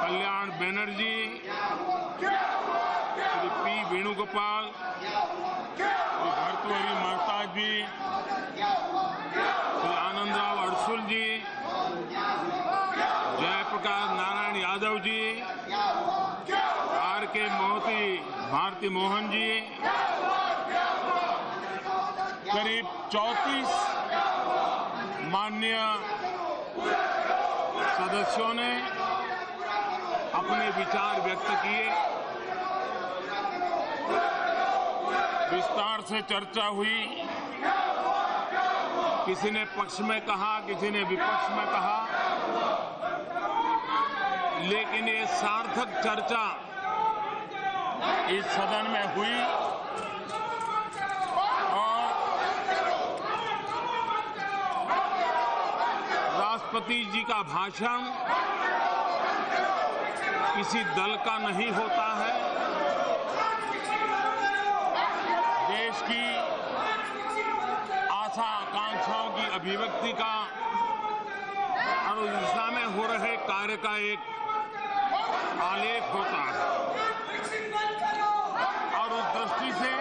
कल्याण Banerjee, Shri P Venugopal, Shri Bhartruhari Mahtab ji, Shri Anandrao Adsul ji, Jayaprakash Narayan Yadav ji, R K Mohati Bharti Mohan ji, करीब 34 माननीय सदस्यों ने अपने विचार व्यक्त किए। विस्तार से चर्चा हुई, किसी ने पक्ष में कहा, किसी ने विपक्ष में कहा, लेकिन ये सार्थक चर्चा इस सदन में हुई और राष्ट्रपति जी का भाषण किसी दल का नहीं होता है, देश की आशा आकांक्षाओं की अभिव्यक्ति का और उस दिशा में हो रहे कार्य का एक आलेख होता है। और उस दृष्टि से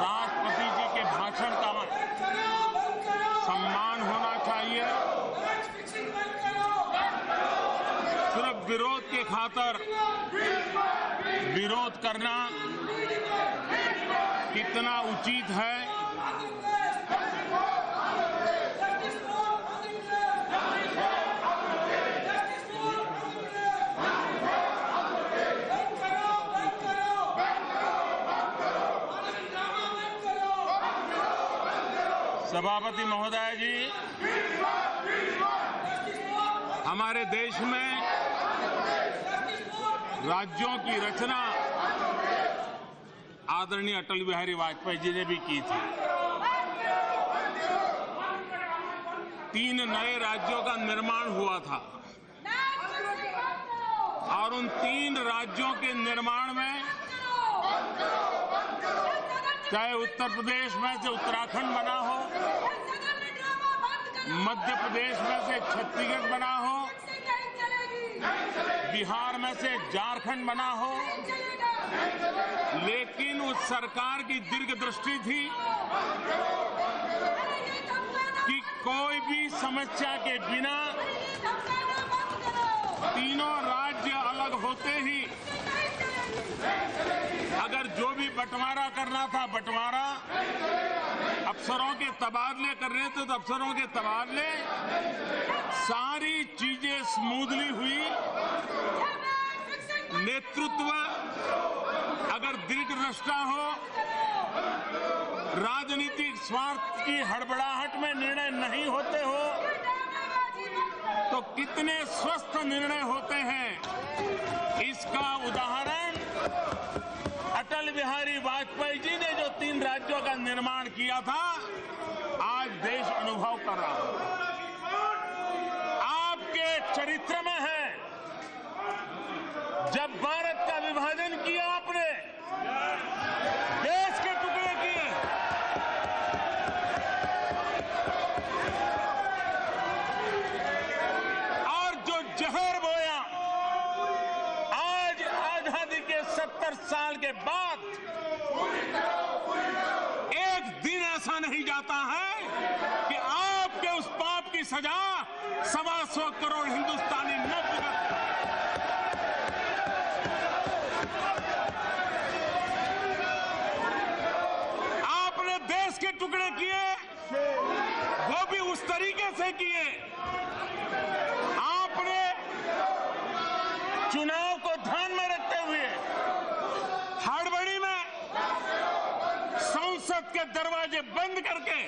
राष्ट्रपति जी के भाषण का सम्मान होना चाहिए। सिर्फ विरोध के खातिर विरोध करना कितना उचित है, सभापति महोदय जी, हमारे देश में राज्यों की रचना आदरणीय अटल बिहारी वाजपेयी जी ने भी की थी। 3 नए राज्यों का निर्माण हुआ था और उन 3 राज्यों के निर्माण में चाहे उत्तर प्रदेश में से उत्तराखंड बना हो, मध्य प्रदेश में से छत्तीसगढ़ बना हो, बिहार में से झारखंड बना हो, लेकिन उस सरकार की दीर्घदृष्टि थी कि कोई भी समस्या के बिना तीनों राज्य अलग होते ही अगर जो भी बंटवारा करना था बंटवारा, अफसरों के तबादले कर रहे थे तो अफसरों के तबादले, सारी चीजें स्मूथली हुई। नेतृत्व अगर दृढ़निष्ठा हो, राजनीतिक स्वार्थ की हड़बड़ाहट में निर्णय नहीं होते हो, तो कितने स्वस्थ निर्णय होते हैं। इसका उदाहरण अटल बिहारी वाजपेयी जी ने जो 3 राज्यों का निर्माण किया था, आज देश अनुभव कर रहा है। आपके चरित्र में है, जब भारत का विभाजन किया आपने, देश के टुकड़े किए, और जो जहर बोया, आज आजादी के 70 साल के बाद एक दिन ऐसा नहीं जाता है कि आपके उस पाप की सजा 125 करोड़ हिंदुस्तानी न भुगत। आपने देश के टुकड़े किए, वो भी उस तरीके से किए। आपने चुनाव को ध्यान में रखते हुए हड़बड़ी में संसद के दरवाजे बंद करके,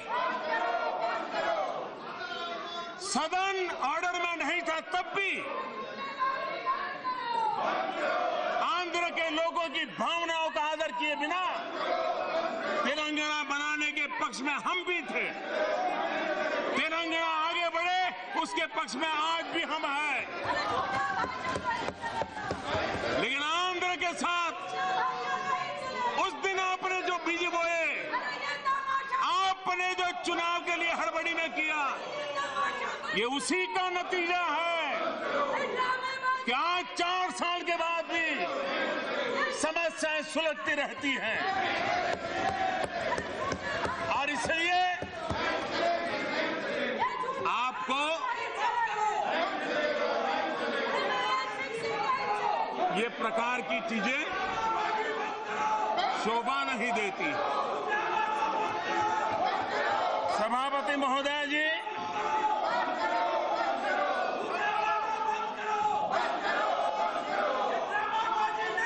सदन ऑर्डर में नहीं था तब भी आंध्र के लोगों की भावनाओं का आदर किए बिना तेलंगाना बनाने के पक्ष में हम भी थे। तेलंगाना आगे बढ़े, उसके पक्ष में आज भी हम हैं। लेकिन आंध्र के साथ उस दिन आपने जो बीज बोए, आपने जो चुनाव के लिए हड़बड़ी में किया, ये उसी का नतीजा है। क्या 4 साल के बाद भी समस्याएं सुलझती रहती हैं? और इसलिए आपको ये प्रकार की चीजें शोभा नहीं देती। सभापति महोदय जी,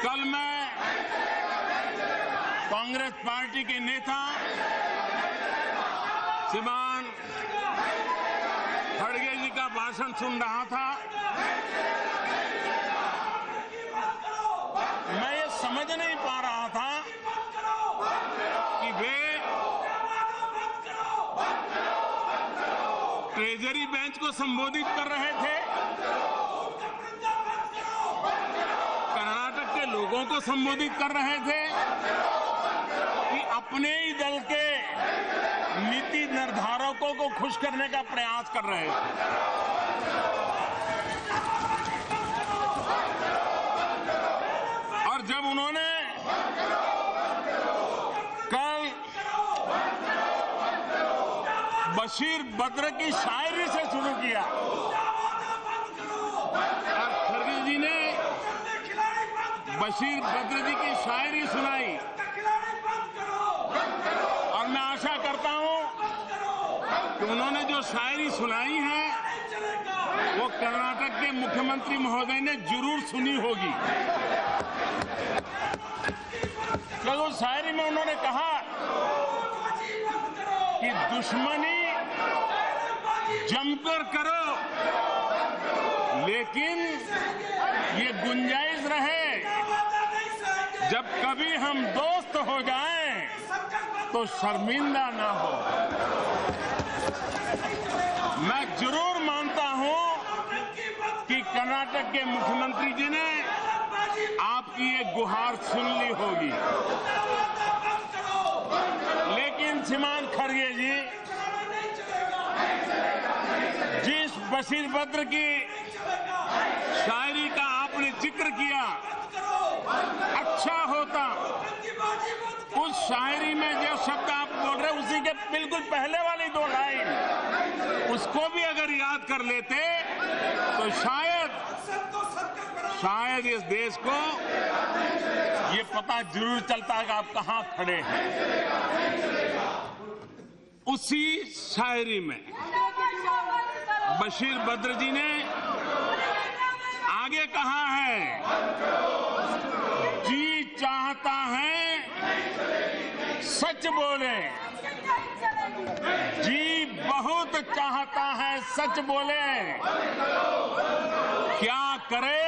कल मैं कांग्रेस पार्टी के नेता श्रीमान खड़गे जी का भाषण सुन रहा था। मैं ये समझ नहीं पा रहा था कि वे ट्रेजरी बेंच को संबोधित कर रहे थे, कर्नाटक के लोगों को संबोधित कर रहे थे, कि अपने ही दल के नीति निर्धारकों को खुश करने का प्रयास कर रहे थे। और जब उन्होंने कल बशीर बद्र की शायरी से शुरू किया और खड़गे जी ने बशीर बद्र जी की शायरी सुनाई, और मैं आशा करता हूं कि उन्होंने जो शायरी सुनाई है वो कर्नाटक के मुख्यमंत्री महोदय ने जरूर सुनी होगी। क्योंकि उस शायरी में उन्होंने कहा कि दुश्मनी जमकर करो, लेकिन ये गुंजाइश रहे जब कभी हम दोस्त हो जाएं तो शर्मिंदा ना हो। मैं जरूर मानता हूं कि कर्नाटक के मुख्यमंत्री जी ने आपकी ये गुहार सुन ली होगी, लेकिन श्रीमान खड़गे जी, जिस बशीर बद्र की शायरी का आपने जिक्र किया, अच्छा होता उस शायरी में जो शब्द आप बोल रहे उसी के बिल्कुल पहले वाली 2 लाइन उसको भी अगर याद कर लेते तो शायद इस देश को ये पता जरूर चलता कि आप कहां खड़े हैं। उसी शायरी में बशीर बद्र जी ने आगे कहा है, जी चाहता है सच बोले, जी बहुत चाहता है सच बोले, क्या करे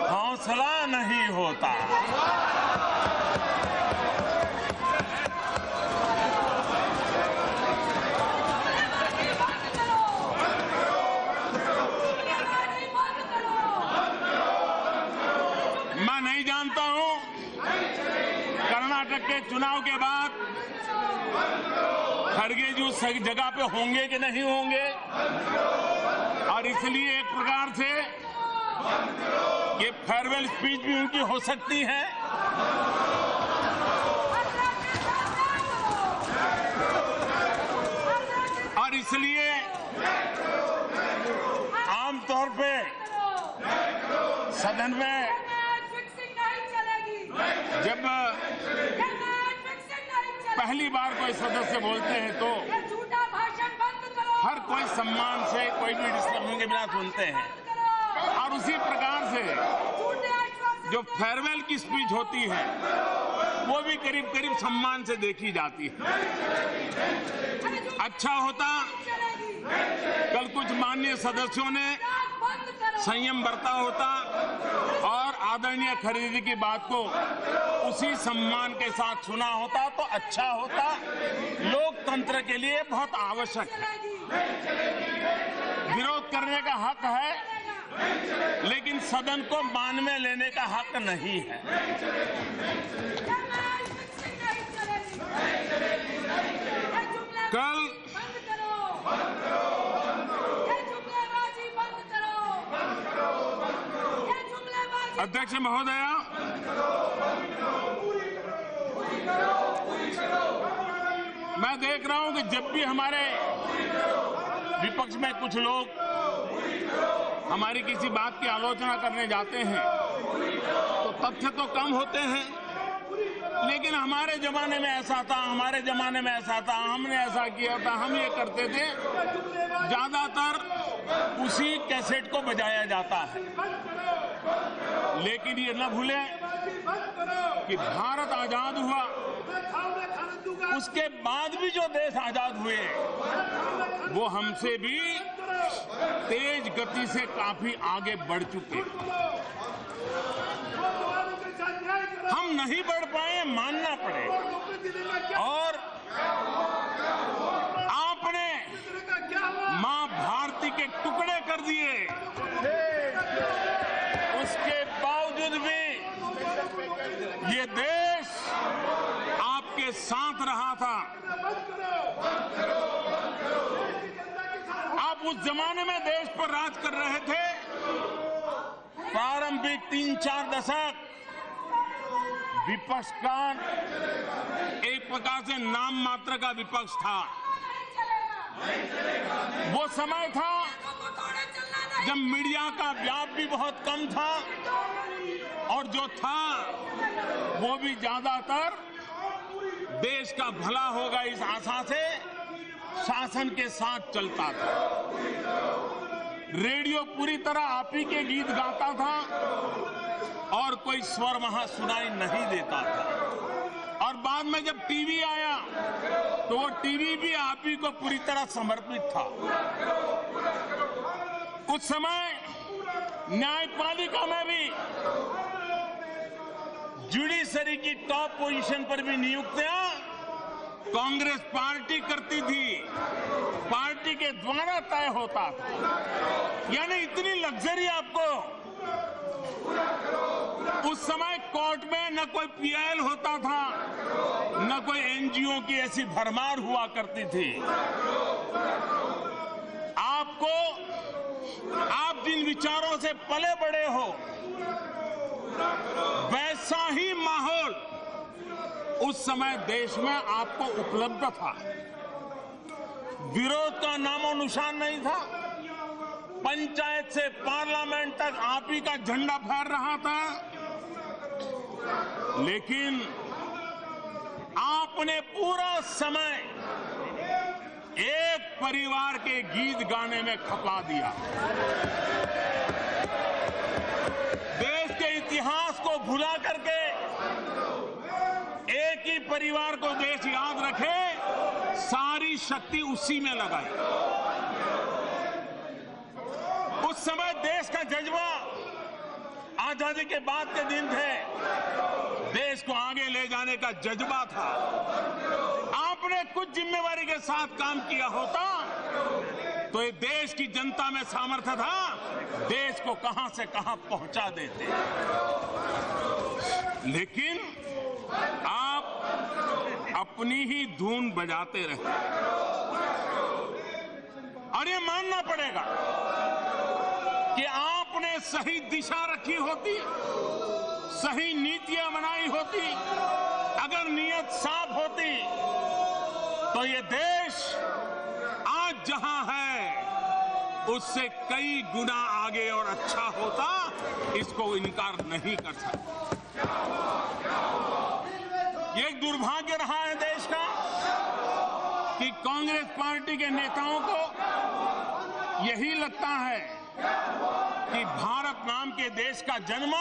हौसला नहीं होता। मैं नहीं जानता हूं कर्नाटक के चुनाव के बाद खड़गे जी उस जगह पे होंगे कि नहीं होंगे, और इसलिए एक प्रकार से ये फेयरवेल स्पीच भी उनकी हो सकती है। और इसलिए आमतौर पे सदन में जब पहली बार कोई सदस्य बोलते हैं तो हर कोई सम्मान से, कोई भी डिस्टर्बिंग के बिना सुनते हैं, और उसी प्रकार से जो फेयरवेल की स्पीच होती है वो भी करीब करीब सम्मान से देखी जाती है। अच्छा होता कल कुछ माननीय सदस्यों ने संयम बरता होता और आदरणीय खड़गे जी की बात को उसी सम्मान के साथ सुना होता तो अच्छा होता। लोकतंत्र के लिए बहुत आवश्यक है। विरोध करने का हक है, लेकिन सदन को मान में लेने का हक नहीं है। कल अध्यक्ष महोदया, मैं देख रहा हूं कि जब भी हमारे विपक्ष में कुछ लोग हमारी किसी बात की आलोचना करने जाते हैं तो तथ्य तो कम होते हैं, लेकिन हमारे जमाने में ऐसा था, हमारे जमाने में ऐसा था, हमने ऐसा किया था, हम ये करते थे, ज्यादातर उसी कैसेट को बजाया जाता है। लेकिन ये न भूलें कि भारत आजाद हुआ, उसके बाद भी जो देश आजाद हुए वो हमसे भी तेज गति से काफी आगे बढ़ चुके। हम नहीं बढ़ पाए, मानना पड़ेगा। और आपने मां भारती के टुकड़े कर दिए, उसके बावजूद भी ये देश आपके साथ रहा था। आप उस जमाने में देश पर राज कर रहे थे। प्रारंभिक 3-4 दशक विपक्ष का एक प्रकार से नाम मात्र का विपक्ष था। वो समय था जब मीडिया का व्याप भी बहुत कम था और जो था वो भी ज्यादातर देश का भला होगा इस आशा से शासन के साथ चलता था। रेडियो पूरी तरह आप ही के गीत गाता था और कोई स्वर वहां सुनाई नहीं देता था। और बाद में जब टीवी आया तो वो टीवी भी आप ही को पूरी तरह समर्पित था। उस समय न्यायपालिका में भी जुडिशरी की टॉप पोजीशन पर भी नियुक्तियां कांग्रेस पार्टी करती थी, पार्टी के द्वारा तय होता था। यानी इतनी लग्जरी आपको उस समय कोर्ट में न कोई पीआईएल होता था, न कोई एनजीओ की ऐसी भरमार हुआ करती थी। आपको, आप जिन विचारों से पले बड़े हो, वैसा ही माहौल उस समय देश में आपको उपलब्ध था। विरोध का नामो निशान नहीं था। पंचायत से पार्लियामेंट तक आप ही का झंडा फहर रहा था। लेकिन आपने पूरा समय एक परिवार के गीत गाने में खपा दिया। देश के इतिहास को भुला करके एक ही परिवार को देश याद रखे, सारी शक्ति उसी में लगाई। उस समय देश का जज्बा, आजादी के बाद के दिन थे, देश को आगे ले जाने का जज्बा था। आपने कुछ जिम्मेवारी के साथ काम किया होता तो ये देश की जनता में सामर्थ्य था, देश को कहां से कहां पहुंचा देते। लेकिन आप अपनी ही धुन बजाते रहे। और ये मानना पड़ेगा कि आपने सही दिशा रखी होती, सही नीतियां बनाई होती, अगर नीयत साफ होती तो ये देश आज जहां है उससे कई गुना आगे और अच्छा होता। इसको इनकार नहीं कर सकता। ये एक दुर्भाग्य रहा है देश का कि कांग्रेस पार्टी के नेताओं को यही लगता है कि भारत नाम के देश का जन्म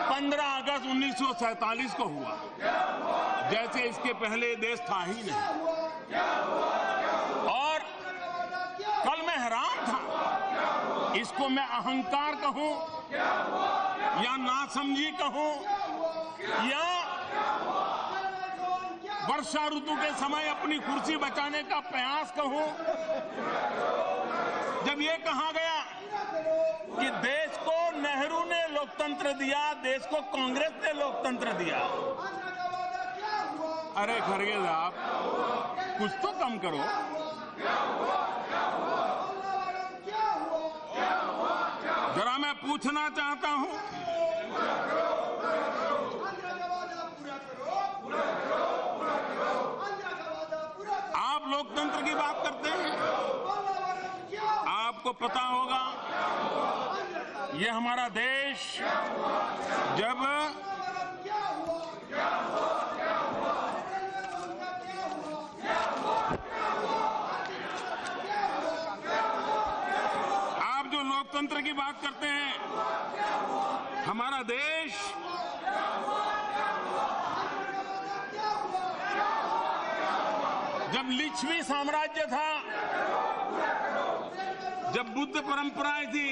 15 अगस्त 1947 को हुआ, जैसे इसके पहले देश था ही नहीं। और कल मैं हैरान था, इसको मैं अहंकार कहूं या नासमझी कहूं या वर्षा ऋतु के समय अपनी कुर्सी बचाने का प्रयास कहूं, जब ये कहा गया कि देश को नेहरू ने लोकतंत्र दिया, देश को कांग्रेस ने लोकतंत्र दिया। अरे खरगे साहब, कुछ तो कम करो। जरा मैं पूछना चाहता हूं, आप लोकतंत्र की बात करते हैं, आपको पता होगा ये हमारा देश जब आप जो लोकतंत्र की बात करते हैं, हमारा देश जब लिच्छवी साम्राज्य था, जब बुद्ध परंपराएं थी,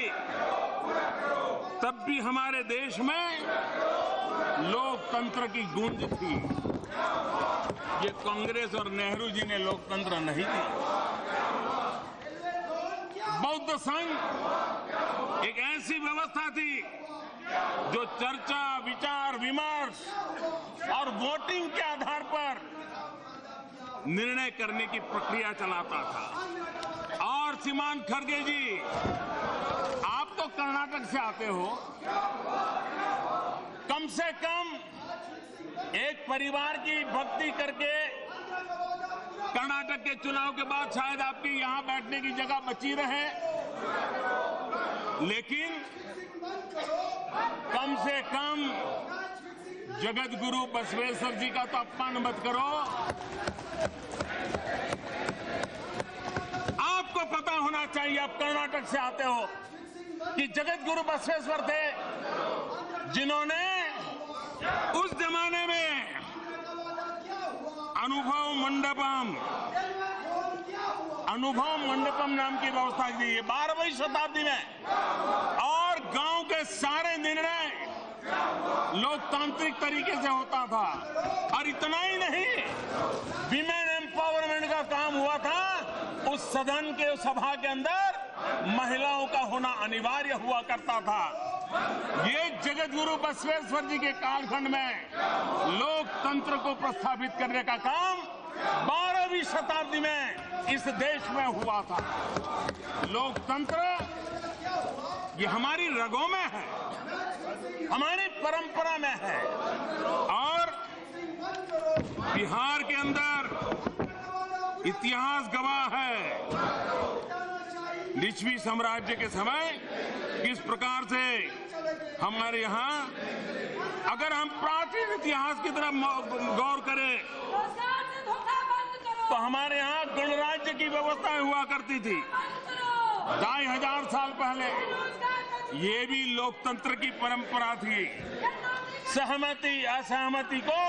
तब भी हमारे देश में लोकतंत्र की गूंज थी। ये कांग्रेस और नेहरू जी ने लोकतंत्र नहीं दी। बौद्ध संघ एक ऐसी व्यवस्था थी जो चर्चा, विचार विमर्श और वोटिंग के आधार पर निर्णय करने की प्रक्रिया चलाता था। और श्रीमान खड़गे जी, आप तो कर्नाटक से आते हो, कम से कम एक परिवार की भक्ति करके कर्नाटक के चुनाव के बाद शायद आपकी यहां बैठने की जगह बची रहे, लेकिन कम से कम जगत गुरु बसवेश्वर जी का तो अपमान मत करो। आपको पता होना चाहिए, आप कर्नाटक से आते हो, कि जगत गुरु बसवेश्वर थे जिन्होंने उस जमाने में अनुभव मंडपम नाम की व्यवस्था की थी 12वीं शताब्दी में, और गांव के सारे निर्णय लोकतांत्रिक तरीके से होता था। और इतना ही नहीं, विमेन एम्पावरमेंट का काम हुआ था, उस सदन के सभा के अंदर महिलाओं का होना अनिवार्य हुआ करता था। ये जगत गुरु बसवेश्वर जी के कालखंड में लोकतंत्र को प्रस्थापित करने का काम 12वीं शताब्दी में इस देश में हुआ था। लोकतंत्र ये हमारी रगों में है, हमारी परंपरा में है। और बिहार के अंदर इतिहास गवाह है, लिच्छवी साम्राज्य के समय किस प्रकार से हमारे यहाँ, अगर हम प्राचीन इतिहास की तरफ गौर करें तो हमारे यहाँ गणराज्य की व्यवस्था हुआ करती थी 2500 साल पहले। ये भी लोकतंत्र की परंपरा थी। सहमति असहमति को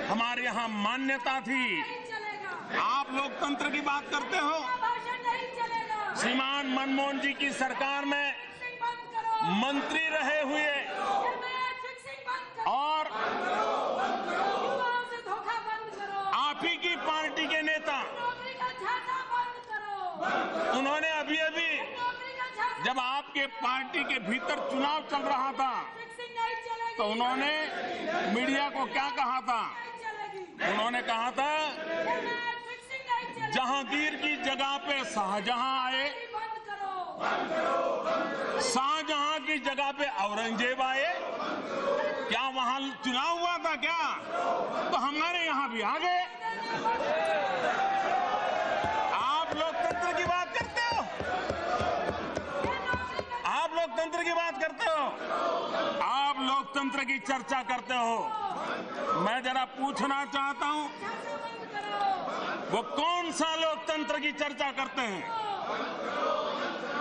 हमारे यहाँ मान्यता थी। आप लोकतंत्र की बात करते हो, श्रीमान मनमोहन जी की सरकार में मंत्री रहे हुए और आप ही की पार्टी के नेता, उन्होंने अभी जब आपके पार्टी के भीतर चुनाव चल रहा था तो उन्होंने मीडिया को क्या कहा था? उन्होंने कहा था जहांगीर की जगह पे शाहजहां आए, शाहजहां की जगह पे औरंगजेब आए। क्या वहां चुनाव हुआ था क्या? तो हमारे यहां भी आ गए। आप लोकतंत्र की बात करते हो, आप लोकतंत्र की बात करते हो, आप लोकतंत्र की चर्चा करते हो। मैं जरा पूछना चाहता हूं, वो कौन सा लोकतंत्र की चर्चा करते हैं?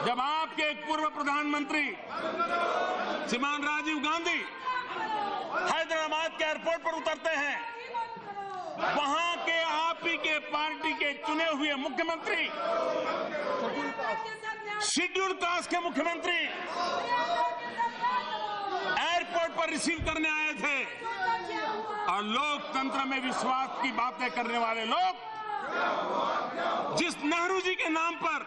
जब आपके एक पूर्व प्रधानमंत्री श्रीमान राजीव गांधी हैदराबाद के एयरपोर्ट पर उतरते हैं, वहां के आप ही के पार्टी के चुने हुए मुख्यमंत्री, शेड्यूल कास्ट के मुख्यमंत्री एयरपोर्ट पर रिसीव करने आए थे। और लोकतंत्र में विश्वास की बातें करने वाले लोग, जिस नेहरू जी के नाम पर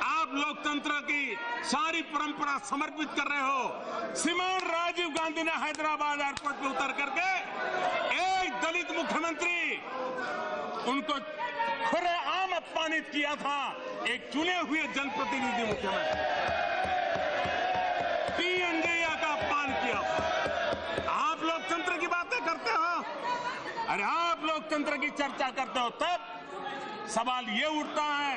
आप लोकतंत्र की सारी परंपरा समर्पित कर रहे हो, श्रीमान राजीव गांधी ने हैदराबाद एयरपोर्ट पर उतर करके एक दलित मुख्यमंत्री, उनको खुलेआम अपमानित किया था, एक चुने हुए जनप्रतिनिधि मुख्यमंत्री। अरे आप लोकतंत्र की चर्चा करते हो तब सवाल ये उठता है,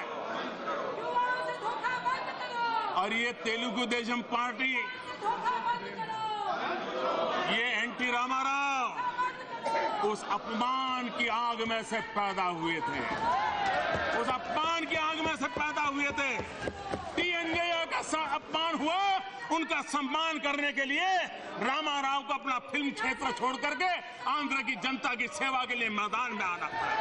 और ये तेलुगु देशम पार्टी, ये एनटी रामाराव उस अपमान की आग में से पैदा हुए थे, उस अपमान की आग में से पैदा हुए थे। टीएनजे का अपमान हुआ, उनका सम्मान करने के लिए रामाराव को अपना फिल्म क्षेत्र छोड़ करके आंध्र की जनता की सेवा के लिए मैदान में आना पड़ा।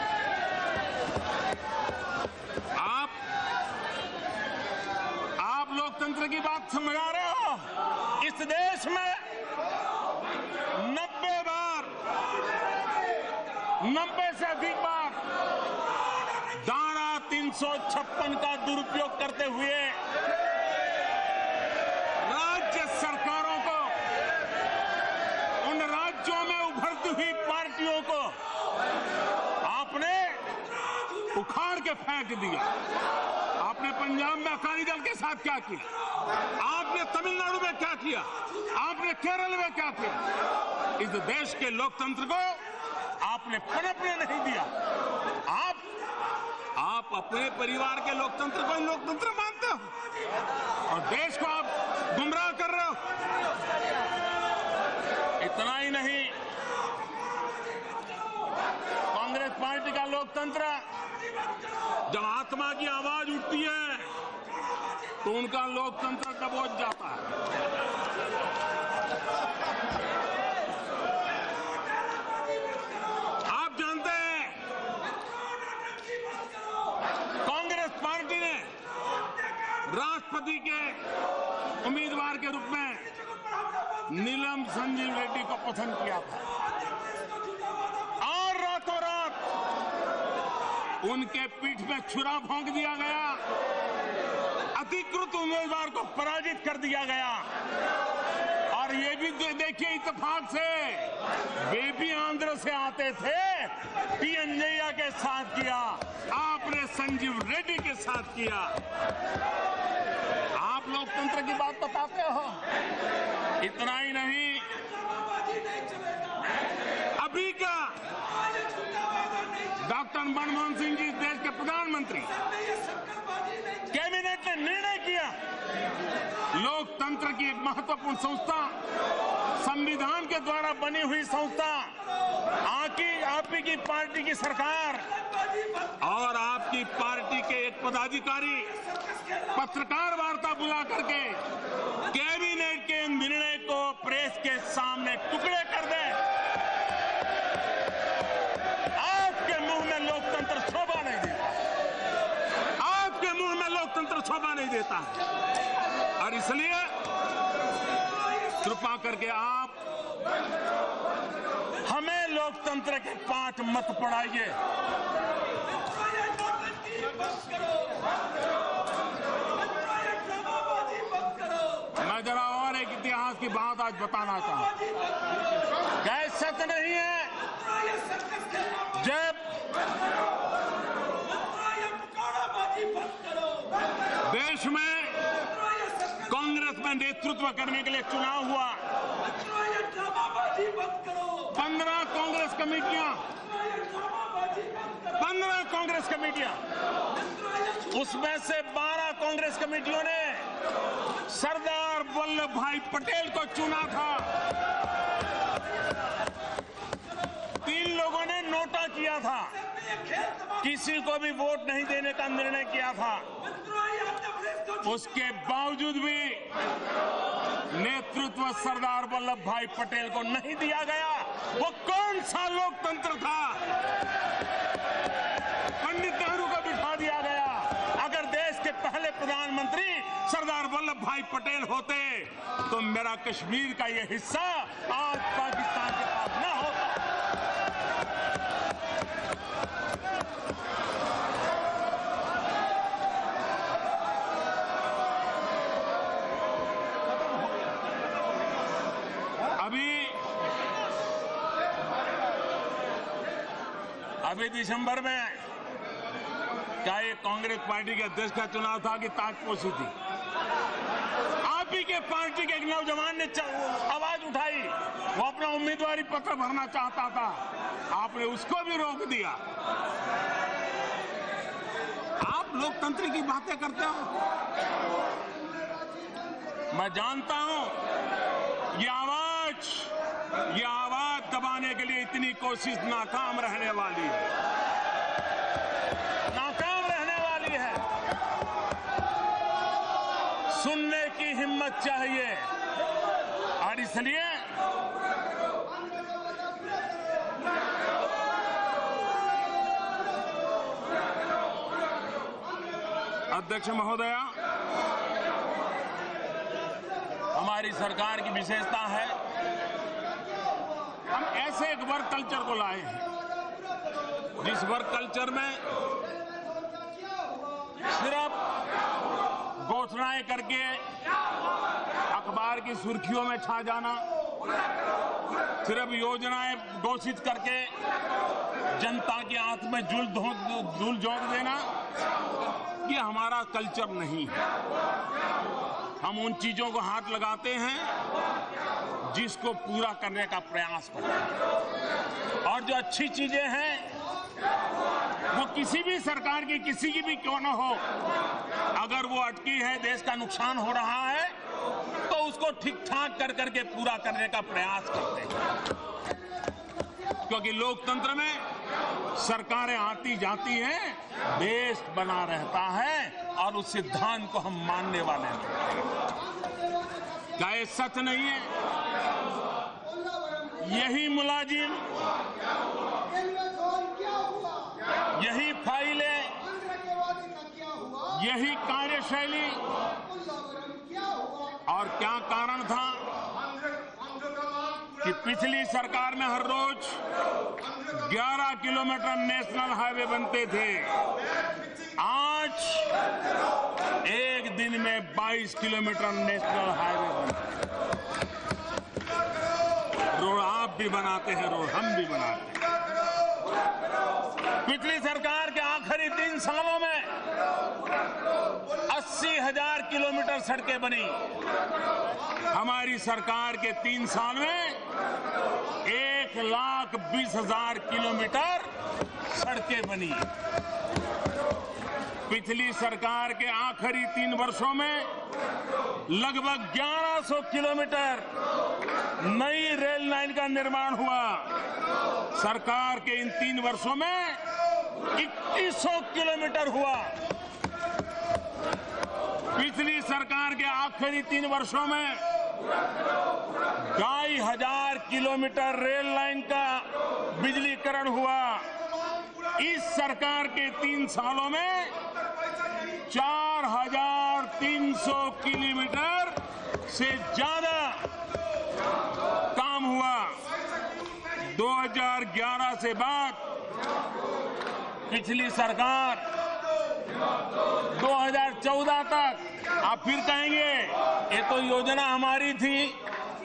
आप लोकतंत्र की बात समझ आ रहे हो? इस देश में 90 से अधिक बार धारा 356 का दुरुपयोग करते हुए राज्य सरकारों को, उन राज्यों में उभरती हुई पार्टियों को आपने उखाड़ के फेंक दिया। आपने पंजाब में अकाली दल के साथ क्या किया? आपने तमिलनाडु में क्या किया? आपने केरल में क्या किया? इस देश के लोकतंत्र को आपने पनपने नहीं दिया। आप अपने परिवार के लोकतंत्र को लोकतंत्र मानते हो और देश को आप गुमराह कर रहे हो। इतना ही नहीं, कांग्रेस पार्टी का लोकतंत्र जब आत्मा की आवाज उठती है तो उनका लोकतंत्र दबोच जाता है। आप जानते हैं, कांग्रेस पार्टी ने राष्ट्रपति के उम्मीदवार के रूप में नीलम संजीव रेड्डी को पसंद किया था और रातों रात उनके पीठ में छुरा भोंक दिया गया, अधिकृत उम्मीदवार को पराजित कर दिया गया। और ये भी देखिए, इत्तेफाक से वे भी आंध्र से आते थे, टीएनजे के साथ किया, आपने संजीव रेड्डी के साथ किया। आप लोकतंत्र की बात बताते हो। इतना ही नहीं, अभी का डॉक्टर मनमोहन सिंह जी देश के प्रधानमंत्री, कैबिनेट ने निर्णय किया लोकतंत्र की एक महत्वपूर्ण संस्था, संविधान के द्वारा बनी हुई संस्था, आपकी की पार्टी की सरकार और आपकी पार्टी के एक पदाधिकारी पत्रकार वार्ता बुला करके कैबिनेट के निर्णय को प्रेस के सामने टुकड़े कर दे। आपके मुंह में लोकतंत्र शोभा नहीं देता, आपके मुंह में लोकतंत्र शोभा नहीं देता। और इसलिए कृपा करके आप हमें लोकतंत्र के पाठ मत पढ़ाइए। मैं जरा और एक इतिहास की बात आज बताना चाहूं। क्या सच नहीं है, जब देश में कांग्रेस में नेतृत्व करने के लिए चुनाव हुआ, 15 कांग्रेस कमेटियां, उसमें से 12 कांग्रेस कमेटियों ने सरदार वल्लभ भाई पटेल को चुना था। 3 लोगों ने नोटा किया था, किसी को भी वोट नहीं देने का निर्णय किया था। उसके बावजूद भी नेतृत्व सरदार वल्लभ भाई पटेल को नहीं दिया गया। वो कौन सा लोकतंत्र था? पंडित नेहरू को बिठा दिया गया। अगर देश के पहले प्रधानमंत्री सरदार वल्लभ भाई पटेल होते तो मेरा कश्मीर का ये हिस्सा आज पाकिस्तान के पास न होता। अभी दिसंबर में क्या ये कांग्रेस पार्टी के अध्यक्ष का चुनाव था कि ताजपोशी थी? आप आपी के पार्टी के एक नौजवान ने आवाज उठाई, वो अपना उम्मीदवारी पत्र भरना चाहता था, आपने उसको भी रोक दिया। आप लोकतंत्र की बातें करते हो। मैं जानता हूं ये आवाज दबाने के लिए इतनी कोशिश नाकाम रहने वाली है, नाकाम रहने वाली है। सुनने की हिम्मत चाहिए और इसलिए अध्यक्ष महोदया, हमारी सरकार की विशेषता है, हम ऐसे एक वर्क कल्चर को लाए हैं जिस वर्क कल्चर में सिर्फ घोषणाएं करके अखबार की सुर्खियों में छा जाना, सिर्फ योजनाएं घोषित करके जनता के हाथ में धूल झोंक देना, ये हमारा कल्चर नहीं है। हम उन चीजों को हाथ लगाते हैं जिसको पूरा करने का प्रयास करते हैं, और जो अच्छी चीजें हैं वो किसी भी सरकार की, किसी की भी क्यों न हो, अगर वो अटकी है, देश का नुकसान हो रहा है, तो उसको ठीक ठाक कर करके पूरा करने का प्रयास करते हैं। क्योंकि लोकतंत्र में सरकारें आती जाती हैं, देश बना रहता है और उस सिद्धांत को हम मानने वाले हैं। क्या ये सच नहीं है? यही मुलाजिम, यही फाइलें, यही कार्यशैली, और क्या कारण था कि पिछली सरकार में हर रोज 11 किलोमीटर नेशनल हाईवे बनते थे, आज एक दिन में 22 किलोमीटर नेशनल हाईवे बनते हैं। रोड आप भी बनाते हैं, रोड हम भी बनाते हैं। पिछली सरकार के आखिरी 3 सालों में 80,000 किलोमीटर सड़कें बनी। हमारी सरकार के 3 साल में 1,20,000 किलोमीटर सड़कें बनी। पिछली सरकार के आखिरी 3 वर्षों में लगभग 1100 किलोमीटर नई रेल लाइन का निर्माण हुआ। सरकार के इन 3 वर्षों में 2100 किलोमीटर हुआ। पिछली सरकार के आखिरी 3 वर्षों में 2,500 किलोमीटर रेल लाइन का बिजलीकरण हुआ। इस सरकार के 3 सालों में 4,300 किलोमीटर से ज्यादा काम हुआ। 2011 से बाद पिछली सरकार 2014 तक, आप फिर कहेंगे ये तो योजना हमारी थी,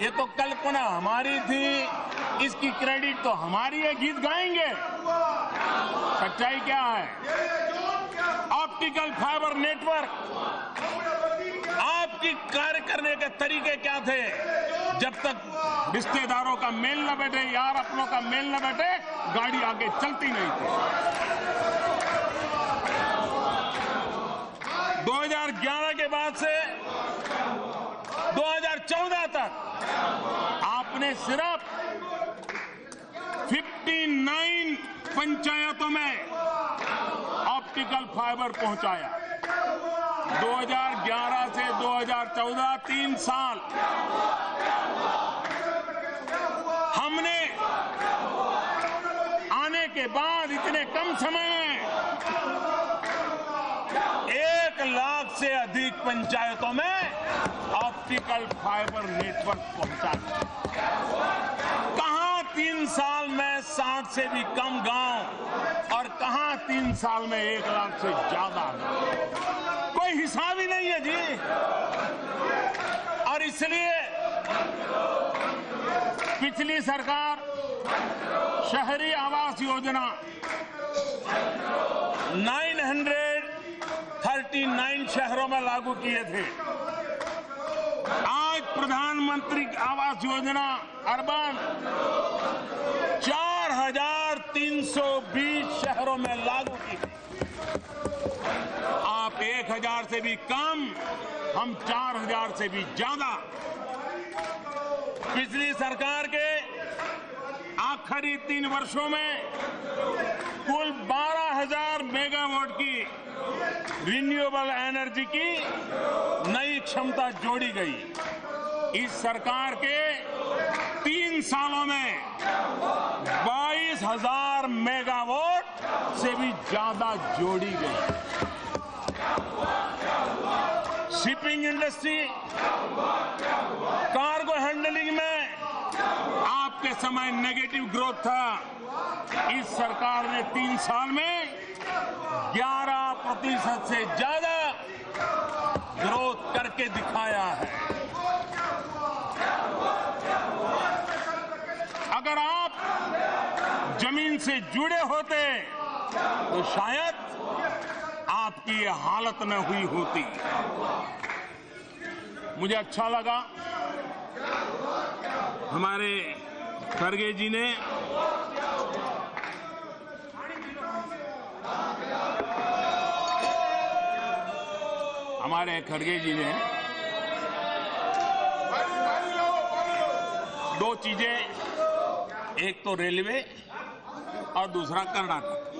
ये तो कल्पना हमारी थी, इसकी क्रेडिट तो हमारी है, गीत गाएंगे। सच्चाई क्या है? ऑप्टिकल फाइबर नेटवर्क, आपकी कार्य करने के तरीके क्या थे? जब तक रिश्तेदारों का मेल न बैठे, यार अपनों का मेल न बैठे, गाड़ी आगे चलती नहीं थी। 2011 के बाद से 2014 तक आपने सिर्फ 59 पंचायतों में ऑप्टिकल फाइबर पहुंचाया। 2011 से 2014 3 साल हमने आने के बाद इतने कम समय में 1 लाख से अधिक पंचायतों में ऑप्टिकल फाइबर नेटवर्क पहुंचा। कहां 3 साल में 60 से भी कम गांव, और कहां 3 साल में 1 लाख से ज्यादा। कोई हिसाब ही नहीं है जी। और इसलिए पिछली सरकार शहरी आवास योजना 939 शहरों में लागू किए थे। आज प्रधानमंत्री आवास योजना अर्बन 4,320 शहरों में लागू की। आप 1,000 से भी कम, हम 4,000 से भी ज्यादा। पिछली सरकार के आखिरी 3 वर्षों में कुल 12,000 मेगावाट की रिन्यूएबल एनर्जी की नई क्षमता जोड़ी गई। इस सरकार के 3 सालों में 22,000 मेगावाट से भी ज्यादा जोड़ी गई। शिपिंग इंडस्ट्री, कार्गो हैंडलिंग में आपके समय नेगेटिव ग्रोथ था। इस सरकार ने 3 साल में 11% से ज्यादा ग्रोथ करके दिखाया है। अगर आप जमीन से जुड़े होते तो शायद आपकी ये हालत न हुई होती। मुझे अच्छा लगा हमारे खड़गे जी ने दो चीजें, एक तो रेलवे और दूसरा कर्नाटक,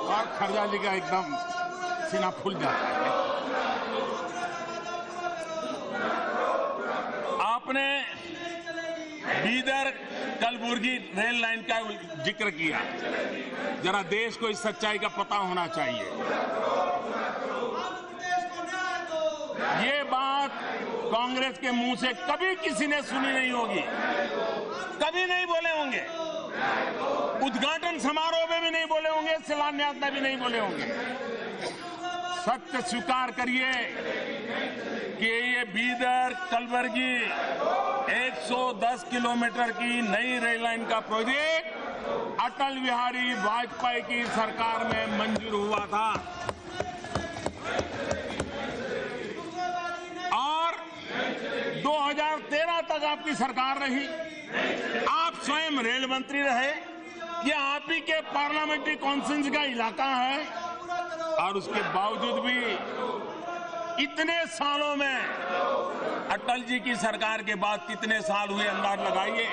और खड़गा जी का एकदम सीना फूल जाता है। आपने बीदर कलबुर्गी रेल लाइन का जिक्र किया। जरा देश को इस सच्चाई का पता होना चाहिए। ये बात कांग्रेस के मुंह से कभी किसी ने सुनी नहीं होगी, कभी नहीं बोले होंगे, उद्घाटन समारोह में भी नहीं बोले होंगे, शिलान्यास में भी नहीं बोले होंगे। सत्य स्वीकार करिए कि ये बीदर कलबुर्गी 110 किलोमीटर की नई रेल लाइन का प्रोजेक्ट अटल बिहारी वाजपेयी की सरकार में मंजूर हुआ था और 2013 तक आपकी सरकार रही। आप स्वयं रेल मंत्री रहे। ये आप ही के पार्लियामेंट्री कॉन्फ्रेंस का इलाका है और उसके बावजूद भी इतने सालों में अटल जी की सरकार के बाद कितने साल हुए अंदाज लगाइए।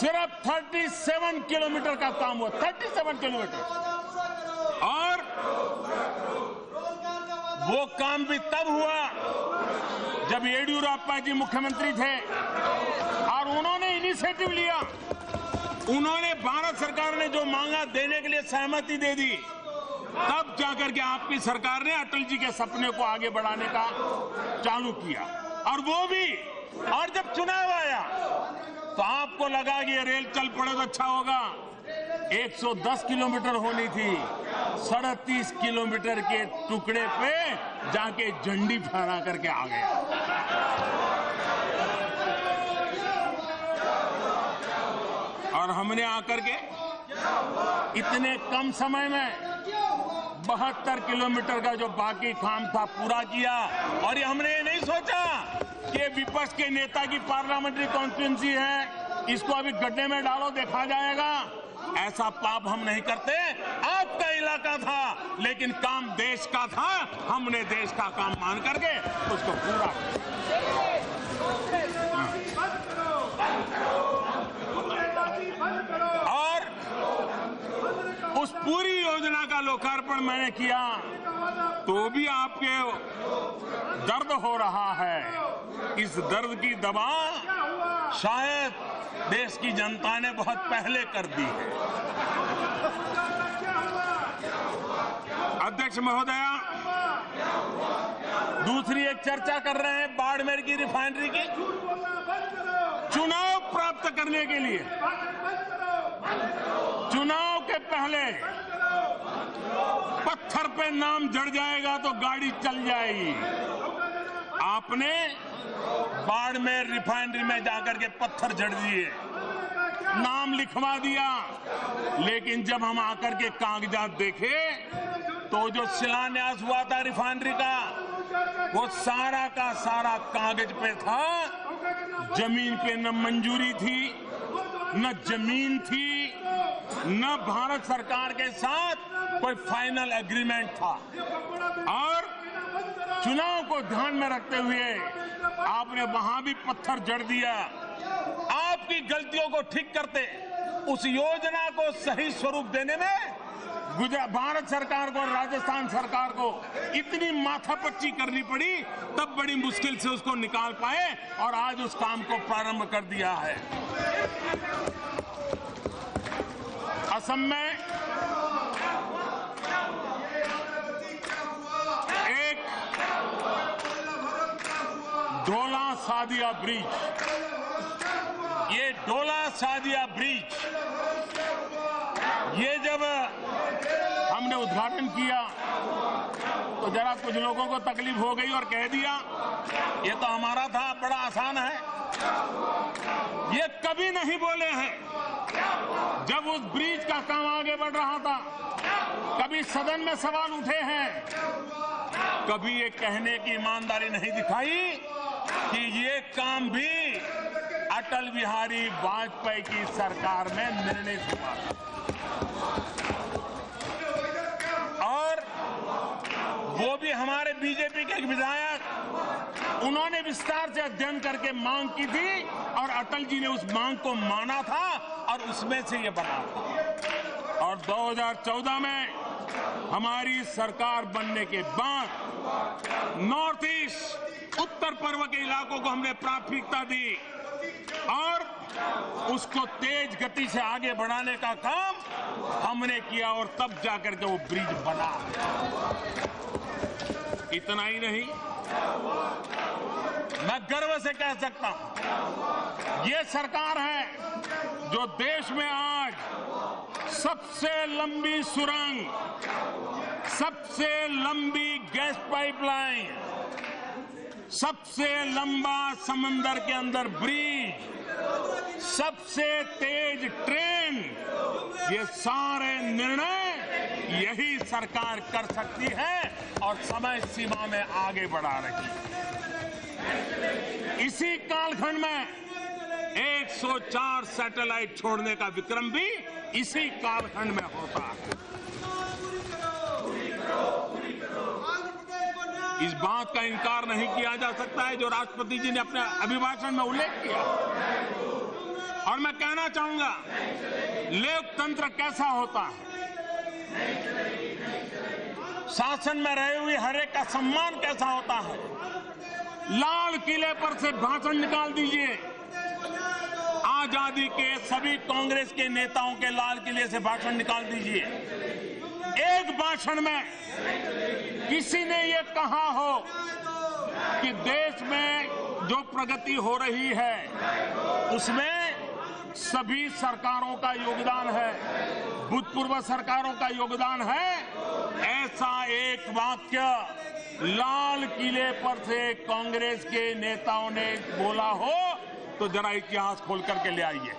सिर्फ 37 किलोमीटर का काम हुआ, 37 किलोमीटर। और वो काम भी तब हुआ जब येडियुरप्पा जी मुख्यमंत्री थे और उन्होंने इनिशिएटिव लिया। उन्होंने भारत सरकार ने जो मांगा देने के लिए सहमति दे दी। तब जाकर के आपकी सरकार ने अटल जी के सपने को आगे बढ़ाने का चालू किया। और वो भी, और जब चुनाव आया तो आपको लगा कि ये रेल चल पड़े तो अच्छा होगा। 110 किलोमीटर होनी थी, 37 किलोमीटर के टुकड़े पे जाके झंडी फहरा करके आ गया। और हमने आकर के इतने कम समय में 72 किलोमीटर का जो बाकी काम था पूरा किया। और ये हमने ये नहीं सोचा कि विपक्ष के नेता की पार्लियामेंट्री कॉन्स्टिट्यूंसी है, इसको अभी गड्ढे में डालो देखा जाएगा। ऐसा पाप हम नहीं करते। आपका इलाका था लेकिन काम देश का था। हमने देश का काम मान करके उसको पूरा और उस पूरी योजना का लोकार्पण मैंने किया तो भी आपके दर्द हो रहा है। इस दर्द की दवा शायद देश की जनता ने बहुत पहले कर दी है। अध्यक्ष महोदया, दूसरी एक चर्चा कर रहे हैं बाड़मेर की रिफाइनरी की। चुनाव प्राप्त करने के लिए चुनाव के पहले पत्थर पे नाम जड़ जाएगा तो गाड़ी चल जाएगी। आपने बाड़मेर रिफाइनरी में जाकर के पत्थर जड़ दिए, नाम लिखवा दिया, लेकिन जब हम आकर के कागजात देखे तो जो शिलान्यास हुआ था रिफाइनरी का वो सारा का सारा कागज पे था, जमीन पे न मंजूरी थी, न जमीन थी, न भारत सरकार के साथ कोई फाइनल एग्रीमेंट था। और चुनाव को ध्यान में रखते हुए आपने वहां भी पत्थर जड़ दिया। आपकी गलतियों को ठीक करते, उस योजना को सही स्वरूप देने में भारत सरकार को और राजस्थान सरकार को इतनी माथापच्ची करनी पड़ी, तब बड़ी मुश्किल से उसको निकाल पाए और आज उस काम को प्रारंभ कर दिया है। असम में एक ढोला सादिया ब्रिज, ये ढोला सादिया ब्रिज, ये जब हमने उद्घाटन किया तो जरा कुछ लोगों को तकलीफ हो गई और कह दिया ये तो हमारा था, बड़ा आसान है। ये कभी नहीं बोले हैं जब उस ब्रिज का काम आगे बढ़ रहा था। कभी सदन में सवाल उठे हैं, कभी ये कहने की ईमानदारी नहीं दिखाई कि ये काम भी अटल बिहारी वाजपेयी की सरकार में निर्णय हुआ और वो भी हमारे बीजेपी के एक विधायक, उन्होंने विस्तार से अध्ययन करके मांग की थी और अटल जी ने उस मांग को माना था और उसमें से ये बना था। और 2014 में हमारी सरकार बनने के बाद नॉर्थ ईस्ट, उत्तर पूर्व के इलाकों को हमने प्राथमिकता दी और उसको तेज गति से आगे बढ़ाने का काम हमने किया और तब जाकर के वो ब्रिज बना। इतना ही नहीं, मैं गर्व से कह सकता हूं ये सरकार है जो देश में आज सबसे लंबी सुरंग, सबसे लंबी गैस पाइपलाइन, सबसे लंबा समंदर के अंदर ब्रिज, सबसे तेज ट्रेन, ये सारे निर्णय यही सरकार कर सकती है और समय सीमा में आगे बढ़ा रही है। इसी कालखंड में 104 सैटेलाइट छोड़ने का विक्रम भी इसी कालखंड में होता है। इस बात का इनकार नहीं किया जा सकता है जो राष्ट्रपति जी ने अपने अभिभाषण में उल्लेख किया। और मैं कहना चाहूंगा लोकतंत्र कैसा होता है, शासन में रहे हुए हर एक का सम्मान कैसा होता है। लाल किले पर से भाषण निकाल दीजिए, आजादी के सभी कांग्रेस के नेताओं के लाल किले से भाषण निकाल दीजिए, एक भाषण में किसी ने ये कहा हो कि देश में जो प्रगति हो रही है उसमें सभी सरकारों का योगदान है, भूतपूर्व सरकारों का योगदान है, ऐसा एक वाक्य लाल किले पर से कांग्रेस के नेताओं ने बोला हो तो जरा इतिहास खोल करके ले आइए।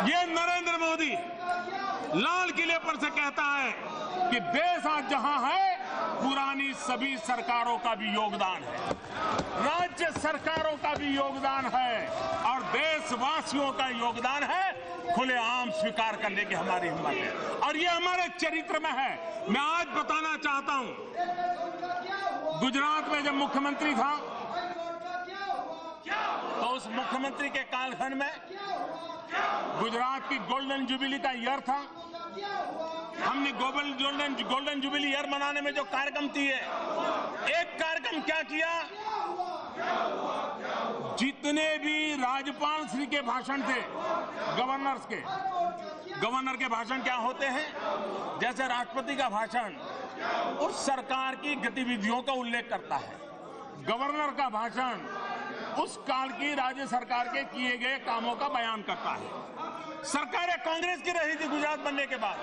ये नरेंद्र मोदी लाल किले पर से कहता है कि देश आज जहां है पुरानी सभी सरकारों का भी योगदान है, राज्य सरकारों का भी योगदान है और देशवासियों का योगदान है, खुलेआम स्वीकार करने की हमारी हिम्मत है और ये हमारे चरित्र में है। मैं आज बताना चाहता हूं, गुजरात में जब मुख्यमंत्री था तो उस मुख्यमंत्री के कालखंड में गुजरात की गोल्डन जुबिली का ईयर था। हमने गोल्डन जुबिली ईयर मनाने में जो कार्यक्रम किए, एक कार्यक्रम क्या किया, जितने भी राज्यपाल श्री के भाषण थे, गवर्नर के भाषण क्या होते हैं, जैसे राष्ट्रपति का भाषण उस सरकार की गतिविधियों का उल्लेख करता है, गवर्नर का भाषण उस काल की राज्य सरकार के किए गए कामों का बयान करता है। सरकारें कांग्रेस की रही थी गुजरात बनने के बाद,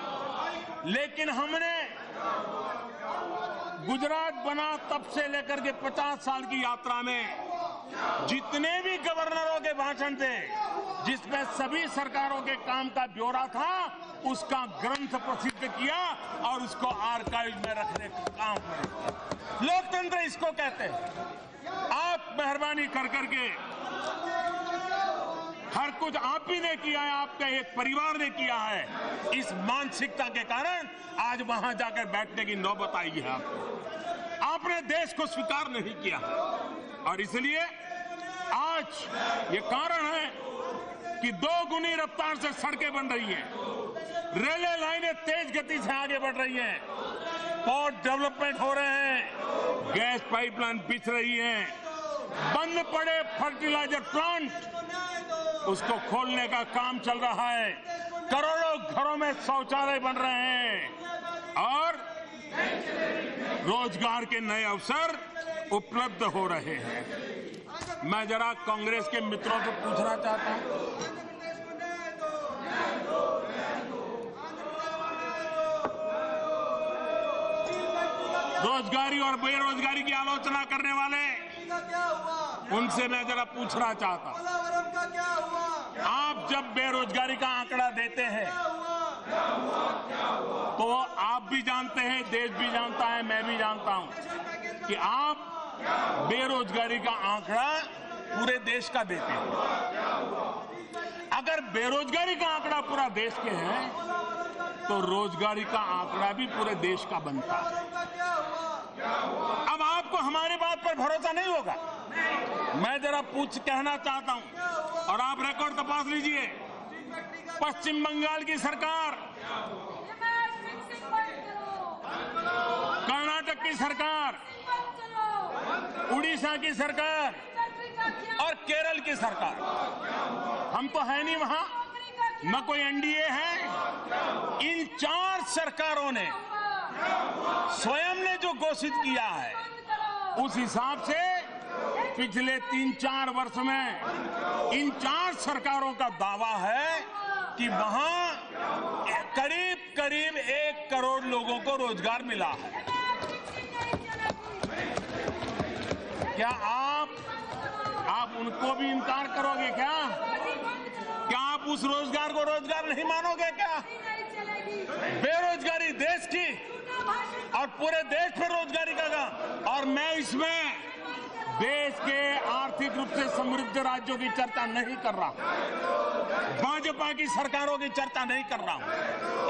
लेकिन हमने गुजरात बना तब से लेकर के 50 साल की यात्रा में जितने भी गवर्नरों के भाषण थे जिसमें सभी सरकारों के काम का ब्यौरा था, उसका ग्रंथ प्रसिद्ध किया और उसको आर्काइव में रखने का काम करें। लोकतंत्र इसको कहते हैं। आप मेहरबानी कर करके, हर कुछ आप ही ने किया है, आपका एक परिवार ने किया है। इस मानसिकता के कारण आज वहां जाकर बैठने की नौबत आई है। आपने देश को स्वीकार नहीं किया और इसलिए आज ये कारण है कि 2 गुनी रफ्तार से सड़कें बन रही हैं, रेलवे लाइनें तेज गति से आगे बढ़ रही हैं, पोर्ट डेवलपमेंट हो रहे हैं, गैस पाइपलाइन बिछ रही है, बंद पड़े फर्टिलाइजर प्लांट उसको खोलने का काम चल रहा है, करोड़ों घरों में शौचालय बन रहे हैं और रोजगार के नए अवसर उपलब्ध हो रहे हैं। मैं जरा कांग्रेस के मित्रों से पूछना चाहता हूं, रोजगारी और बेरोजगारी की आलोचना करने वाले, उनसे मैं जरा पूछना चाहता हूं, आप जब बेरोजगारी का आंकड़ा देते हैं तो आप भी जानते हैं, देश भी जानता है, मैं भी जानता हूं कि आप बेरोजगारी का आंकड़ा पूरे देश का देते हैं। अगर बेरोजगारी का आंकड़ा पूरा देश के है तो रोजगारी का आंकड़ा भी पूरे देश का बनता है। अब आपको हमारी बात पर भरोसा नहीं होगा, मैं जरा कहना चाहता हूं और आप रिकॉर्ड तपास लीजिए। पश्चिम बंगाल की सरकार, कर्नाटक की सरकार, उड़ीसा की सरकार और केरल की सरकार, हम तो है नहीं वहां, न कोई एनडीए है। इन 4 सरकारों ने स्वयं ने जो घोषित किया है उस हिसाब से पिछले 3-4 वर्ष में इन 4 सरकारों का दावा है कि वहां करीब 1 करोड़ लोगों को रोजगार मिला है। क्या आप उनको भी इनकार करोगे क्या? क्या आप उस रोजगार को रोजगार नहीं मानोगे क्या? बेरोजगारी देश की और पूरे देश में रोजगारी का, और मैं इसमें देश के आर्थिक रूप से समृद्ध राज्यों की चर्चा नहीं कर रहा, भाजपा की सरकारों की चर्चा नहीं कर रहा हूं,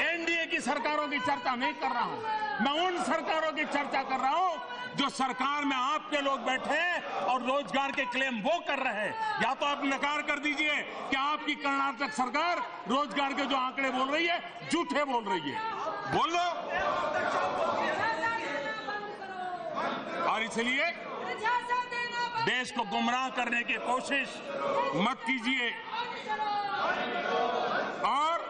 एनडीए की सरकारों की चर्चा नहीं कर रहा हूं। मैं उन सरकारों की चर्चा कर रहा हूं जो सरकार में आपके लोग बैठे हैं और रोजगार के क्लेम वो कर रहे हैं। या तो आप नकार कर दीजिए कि आपकी कर्नाटक सरकार रोजगार के जो आंकड़े बोल रही है झूठे बोल रही है, बोल लो। और इसलिए देश को गुमराह करने की कोशिश मत कीजिए और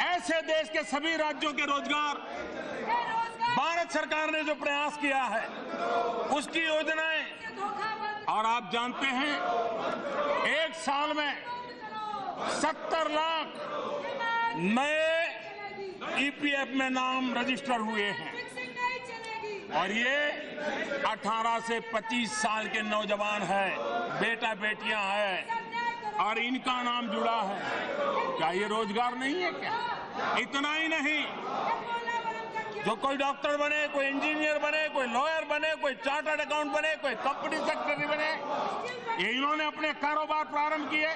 ऐसे देश के सभी राज्यों के रोजगार भारत सरकार ने जो प्रयास किया है उसकी योजनाएं, और आप जानते हैं 1 साल में 70 लाख नए ईपीएफ में नाम रजिस्टर हुए हैं और ये 18 से 25 साल के नौजवान हैं, बेटा बेटियां हैं और इनका नाम जुड़ा है। क्या ये रोजगार नहीं है क्या? इतना ही नहीं, जो कोई डॉक्टर बने, कोई इंजीनियर बने, कोई लॉयर बने, कोई चार्टर्ड अकाउंट बने, कोई कंपनी सेक्रेटरी बने, ये इन्होंने अपने कारोबार प्रारंभ किए,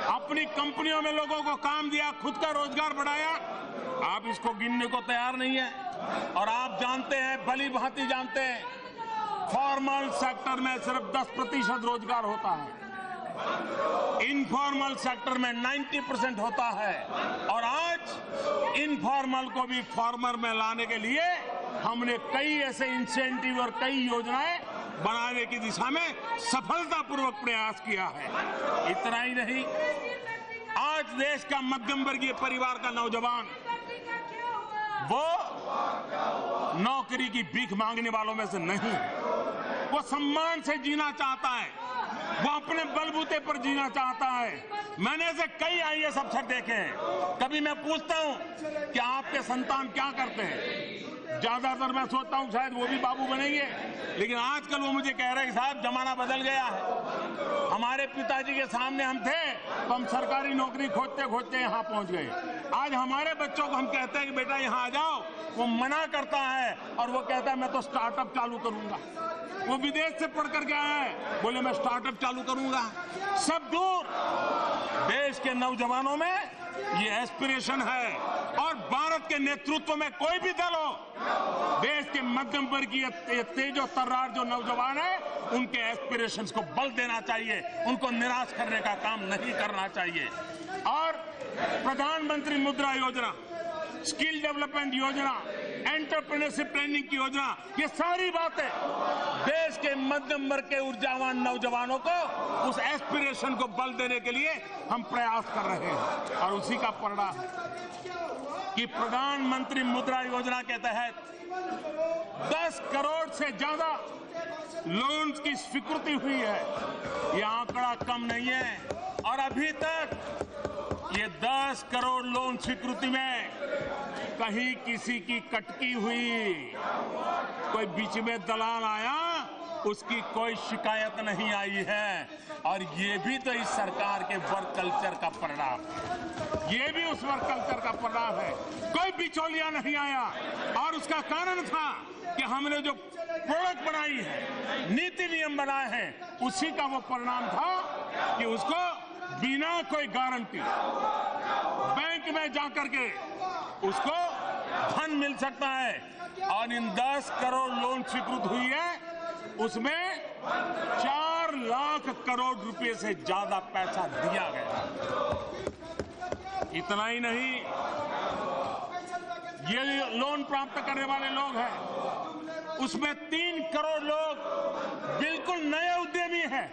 अपनी कंपनियों में लोगों को काम दिया, खुद का रोजगार बढ़ाया। आप इसको गिनने को तैयार नहीं है। और आप जानते हैं, भली भांति जानते हैं, फॉर्मल सेक्टर में सिर्फ 10% रोजगार होता है, इनफॉर्मल सेक्टर में 90% होता है। और आज इनफॉर्मल को भी फॉर्मल में लाने के लिए हमने कई ऐसे इंसेंटिव और कई योजनाएं बनाने की दिशा में सफलतापूर्वक प्रयास किया है। इतना ही नहीं, आज देश का मध्यम वर्गीय परिवार का नौजवान वो नौकरी की भीख मांगने वालों में से नहीं, वो सम्मान से जीना चाहता है, वो अपने बलबूते पर जीना चाहता है। मैंने ऐसे कई आईएएस अफसर देखे हैं। कभी मैं पूछता हूं कि आपके संतान क्या करते हैं, ज्यादातर मैं सोचता हूं शायद वो भी बाबू बनेंगे, लेकिन आजकल वो मुझे कह रहे हैं साहब जमाना बदल गया है। हमारे पिताजी के सामने हम थे तो हम सरकारी नौकरी खोजते खोजते यहाँ पहुंच गए। आज हमारे बच्चों को हम कहते हैं कि बेटा यहाँ आ जाओ, वो मना करता है और वो कहता है मैं तो स्टार्टअप चालू करूंगा। वो विदेश से पढ़ कर के आया है, बोले मैं स्टार्टअप चालू करूंगा। सब दूर। देश के नौजवानों में ये एस्पिरेशन है और भारत के नेतृत्व में कोई भी दल हो, देश के मध्यम वर्ग की तेज और तर्रार जो नौजवान है उनके एस्पिरेशंस को बल देना चाहिए, उनको निराश करने का काम नहीं करना चाहिए। और प्रधानमंत्री मुद्रा योजना, स्किल डेवलपमेंट योजना, एंटरप्रेन्योरशिप ट्रेनिंग की योजना, ये सारी बातें देश के मध्यम वर्ग के ऊर्जावान नौजवानों को उस एस्पिरेशन को बल देने के लिए हम प्रयास कर रहे हैं। और उसी का परिणाम है कि प्रधानमंत्री मुद्रा योजना के तहत 10 करोड़ से ज्यादा लोन की स्वीकृति हुई है। ये आंकड़ा कम नहीं है और अभी तक ये 10 करोड़ लोन स्वीकृति में कहीं किसी की कटकी हुई, कोई बीच में दलाल आया, उसकी कोई शिकायत नहीं आई है। और ये भी तो इस सरकार के वर्क कल्चर का परिणाम है, ये भी उस वर्क कल्चर का परिणाम है। कोई बिचौलिया नहीं आया और उसका कारण था कि हमने जो प्रोडक्ट बनाई है, नीति नियम बनाए हैं, उसी का वो परिणाम था कि उसको बिना कोई गारंटी बैंक में जाकर के उसको धन मिल सकता है। और इन 10 करोड़ लोन स्वीकृत हुई है, उसमें 4 लाख करोड़ रुपए से ज्यादा पैसा दिया गया। इतना ही नहीं, ये लोन प्राप्त करने वाले लोग हैं, उसमें 3 करोड़ लोग बिल्कुल नए उद्यमी हैं,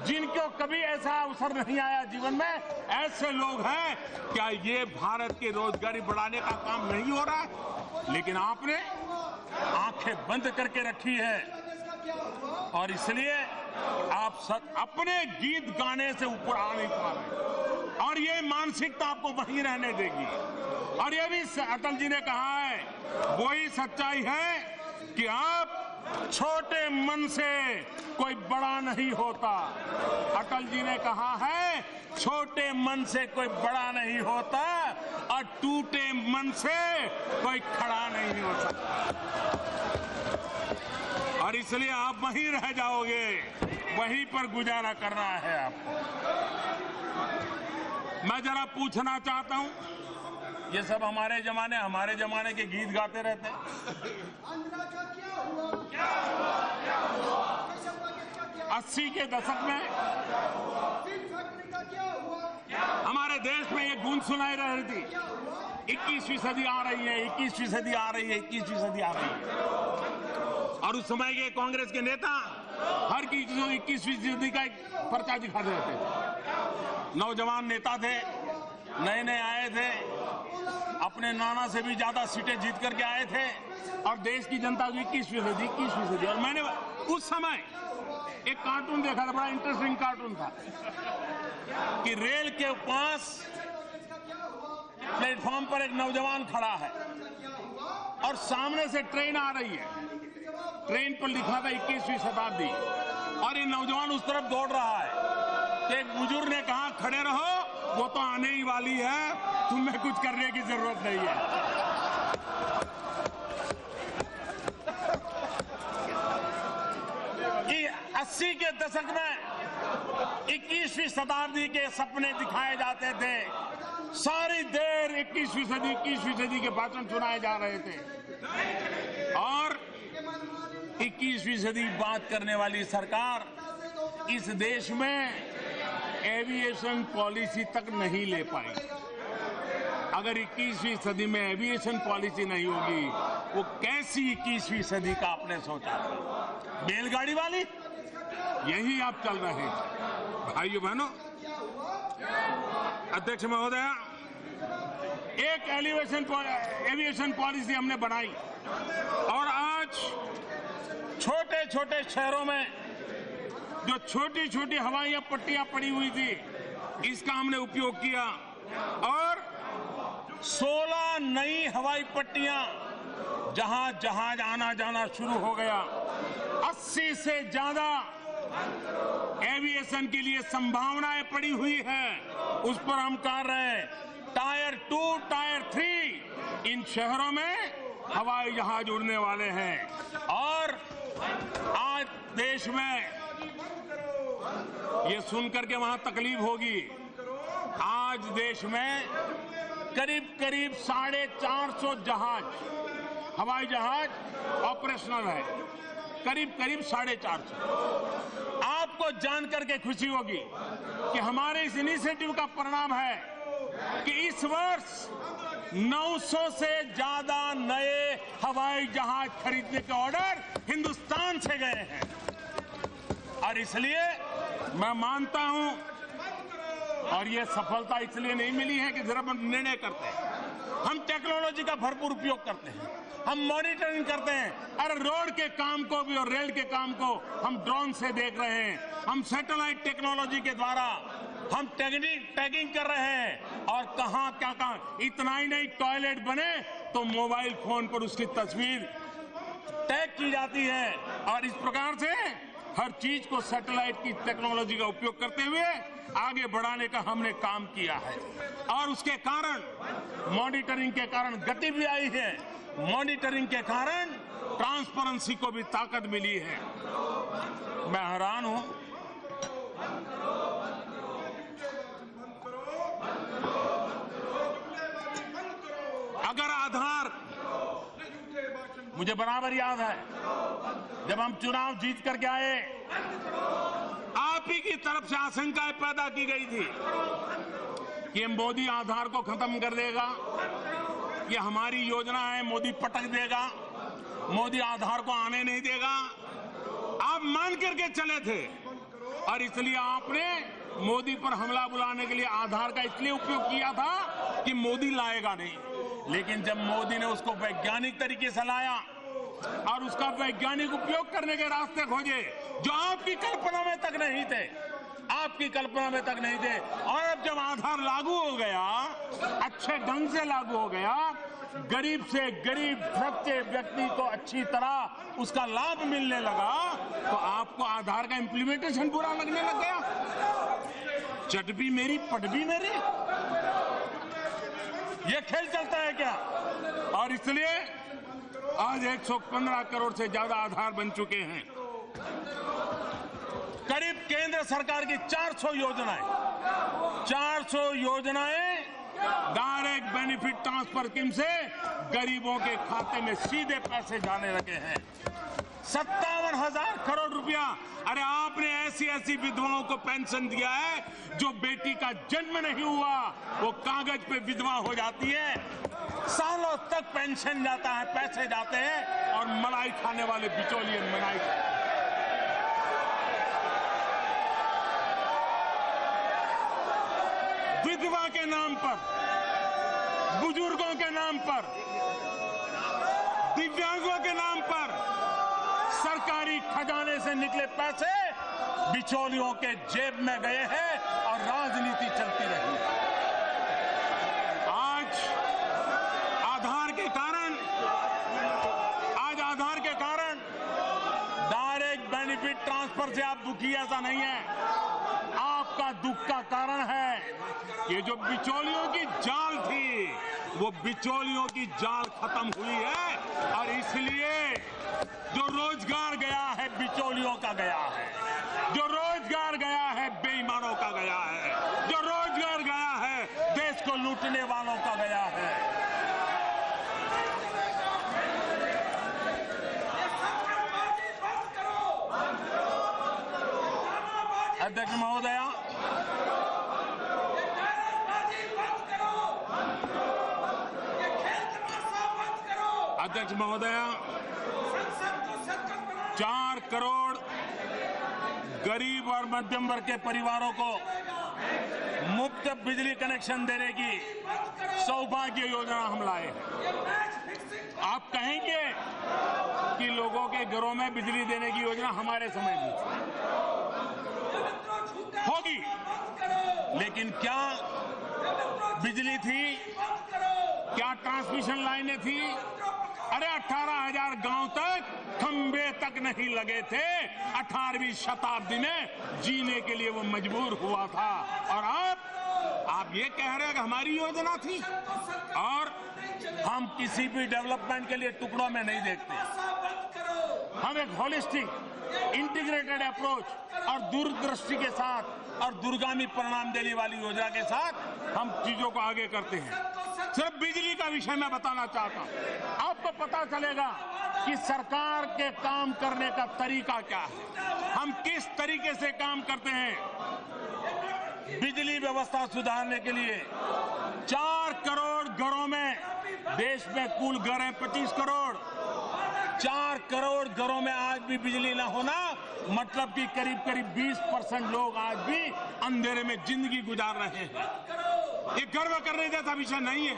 जिनको कभी ऐसा अवसर नहीं आया जीवन में। ऐसे लोग हैं, क्या ये भारत की रोजगारी बढ़ाने का काम नहीं हो रहा है? लेकिन आपने आंखें बंद करके रखी है और इसलिए आप अपने गीत गाने से ऊपर आ नहीं पा रहे और ये मानसिकता आपको वहीं रहने देगी। और ये भी अटल जी ने कहा है, वही सच्चाई है कि आप छोटे मन से कोई बड़ा नहीं होता। अटल जी ने कहा है, छोटे मन से कोई बड़ा नहीं होता और टूटे मन से कोई खड़ा नहीं हो सकता। और इसलिए आप वहीं रह जाओगे, वहीं पर गुजारा करना है आपको। मैं जरा पूछना चाहता हूं, ये सब हमारे जमाने के गीत गाते रहते हैं। 80 के दशक में हमारे देश में ये गूंज सुनाई रही थी, 21वीं सदी आ रही है, 21वीं सदी आ रही है, 21वीं सदी आ रही है। और उस समय के कांग्रेस के नेता हर की 21वीं सदी का एक पर्चा दिखाते रहते थे। नौजवान नेता थे, नए नए आए थे, अपने नाना से भी ज्यादा सीटें जीत करके आए थे और देश की जनता को 21वीं सदी। और मैंने उस समय एक कार्टून देखा था, बड़ा इंटरेस्टिंग कार्टून था कि रेल के पास प्लेटफॉर्म पर एक नौजवान खड़ा है और सामने से ट्रेन आ रही है। ट्रेन पर लिखा था 21वीं शताब्दी और ये नौजवान उस तरफ दौड़ रहा है। एक बुजुर्ग ने कहा, खड़े रहो, वो तो आने ही वाली है, तुम्हें कुछ करने की जरूरत नहीं है। कि 80 के दशक में 21वीं शताब्दी के सपने दिखाए जाते थे, सारी देर 21वीं सदी के भाषण सुनाए जा रहे थे और 21वीं सदी बात करने वाली सरकार इस देश में एविएशन पॉलिसी तक नहीं ले पाई। अगर 21वीं सदी में एविएशन पॉलिसी नहीं होगी, वो कैसी 21वीं सदी का आपने सोचा था? बैलगाड़ी वाली? यही आप चल रहे हैं। भाइयों बहनों, अध्यक्ष महोदय, एक एविएशन पॉलिसी हमने बनाई और आज छोटे छोटे शहरों में जो छोटी छोटी हवाई पट्टियां पड़ी हुई थी, इसका हमने उपयोग किया और 16 नई हवाई पट्टियां जहां जहाज आना जाना शुरू हो गया, 80 से ज्यादा एविएशन के लिए संभावनाएं पड़ी हुई है, उस पर हम कर रहे हैं। टायर 2, टायर 3 इन शहरों में हवाई जहाज उड़ने वाले हैं। और आज देश में ये सुनकर के वहां तकलीफ होगी, आज देश में करीब करीब 450 जहाज, हवाई जहाज ऑपरेशनल है, करीब करीब 450। आपको जानकर के खुशी होगी कि हमारे इस इनिशिएटिव का परिणाम है कि इस वर्ष 900 से ज्यादा नए हवाई जहाज खरीदने के ऑर्डर हिंदुस्तान से गए हैं। और इसलिए मैं मानता हूं, और ये सफलता इसलिए नहीं मिली है कि जरा हम निर्णय करते हैं, हम टेक्नोलॉजी का भरपूर उपयोग करते हैं, हम मॉनिटरिंग करते हैं। अरे रोड के काम को भी और रेल के काम को हम ड्रोन से देख रहे हैं, हम सैटेलाइट टेक्नोलॉजी के द्वारा हम टैगिंग कर रहे हैं। और कहां क्या कहां, इतना ही नहीं, टॉयलेट बने तो मोबाइल फोन पर उसकी तस्वीर टैग की जाती है। और इस प्रकार से हर चीज को सैटेलाइट की टेक्नोलॉजी का उपयोग करते हुए आगे बढ़ाने का हमने काम किया है। और उसके कारण, मॉनिटरिंग के कारण गति भी आई है, मॉनिटरिंग के कारण ट्रांसपेरेंसी को भी ताकत मिली है। मैं हैरान हूं, अगर आधार, मुझे बराबर याद है जब हम चुनाव जीत करके आए, आप ही की तरफ से आशंकाएं पैदा की गई थी कि मोदी आधार को खत्म कर देगा, ये हमारी योजना है, मोदी पटक देगा, मोदी आधार को आने नहीं देगा। आप मान करके चले थे और इसलिए आपने मोदी पर हमला बुलाने के लिए आधार का इसलिए उपयोग किया था कि मोदी लाएगा नहीं। लेकिन जब मोदी ने उसको वैज्ञानिक तरीके से लाया और उसका वैज्ञानिक उपयोग करने के रास्ते खोजे जो आपकी कल्पना में तक नहीं थे, आपकी कल्पना में तक नहीं थे, और अब जब आधार लागू हो गया, अच्छे ढंग से लागू हो गया, गरीब से गरीब प्रत्येक व्यक्ति को अच्छी तरह उसका लाभ मिलने लगा, तो आपको आधार का इंप्लीमेंटेशन बुरा लगने लग गया। चट भी मेरी पट भी मेरी, ये खेल चलता है क्या? और इसलिए आज 115 करोड़ से ज्यादा आधार बन चुके हैं। करीब केंद्र सरकार की 400 योजनाएं डायरेक्ट बेनिफिट ट्रांसफर स्कीम से गरीबों के खाते में सीधे पैसे जाने लगे हैं। 57,000 करोड़ रुपया। अरे आपने ऐसी ऐसी विधवाओं को पेंशन दिया है जो बेटी का जन्म नहीं हुआ वो कागज पे विधवा हो जाती है, सालों तक पेंशन जाता है, पैसे जाते हैं, और मलाई खाने वाले बिचौलिए मलाई। विधवा के नाम पर, बुजुर्गों के नाम पर, दिव्यांगों के नाम पर सरकारी खजाने से निकले पैसे बिचौलियों के जेब में गए हैं और राजनीति चलती रही। आज आधार के कारण डायरेक्ट बेनिफिट ट्रांसफर से आप दुखी, ऐसा नहीं है। आपका दुख का कारण है ये जो बिचौलियों की जाल थी, वो बिचौलियों की जाल खत्म हुई है, और इसलिए जो रोजगार गया है बिचौलियों का गया है, जो रोजगार गया है बेईमानों का गया है, जो रोजगार गया है देश को लूटने वालों का गया है। अध्यक्ष महोदया, अध्यक्ष महोदया, 4 करोड़ गरीब और मध्यम वर्ग के परिवारों को मुफ्त बिजली कनेक्शन देने की सौभाग्य योजना हम लाए हैं। आप कहेंगे कि लोगों के घरों में बिजली देने की योजना हमारे समय में होगी, लेकिन क्या बिजली थी, क्या ट्रांसमिशन लाइनें थी, अरे 18,000 गांव तक खंबे तक नहीं लगे थे। 18वीं शताब्दी में जीने के लिए वो मजबूर हुआ था। और अब आप ये कह रहे हैं कि हमारी योजना थी। और हम किसी भी डेवलपमेंट के लिए टुकड़ों में नहीं देखते। हम एक होलिस्टिक इंटीग्रेटेड अप्रोच और दूरदृष्टि के साथ और दूरगामी परिणाम देने वाली योजना के साथ हम चीजों को आगे करते हैं। सिर्फ बिजली का विषय मैं बताना चाहता हूं, आपको पता चलेगा कि सरकार के काम करने का तरीका क्या है, हम किस तरीके से काम करते हैं। बिजली व्यवस्था सुधारने के लिए 4 करोड़ घरों में, देश में कुल घर हैं 25 करोड़, 4 करोड़ घरों में आज भी बिजली न होना मतलब कि करीब करीब 20% लोग आज भी अंधेरे में जिंदगी गुजार रहे हैं। ये गर्व करने जैसा विषय नहीं है।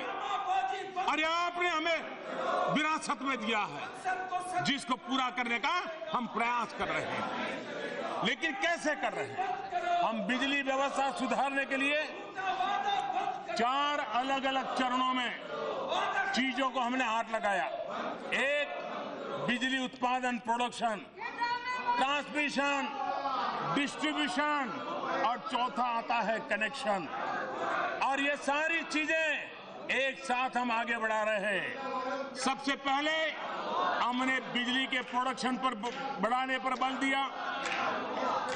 और यह आपने हमें विरासत में दिया है, जिसको पूरा करने का हम प्रयास कर रहे हैं। लेकिन कैसे कर रहे हैं? हम बिजली व्यवस्था सुधारने के लिए 4 अलग अलग चरणों में चीजों को हमने हाथ लगाया। एक, बिजली उत्पादन प्रोडक्शन, ट्रांसमिशन, डिस्ट्रीब्यूशन और चौथा आता है कनेक्शन। और ये सारी चीजें एक साथ हम आगे बढ़ा रहे हैं। सबसे पहले हमने बिजली के प्रोडक्शन पर बढ़ाने पर बल दिया।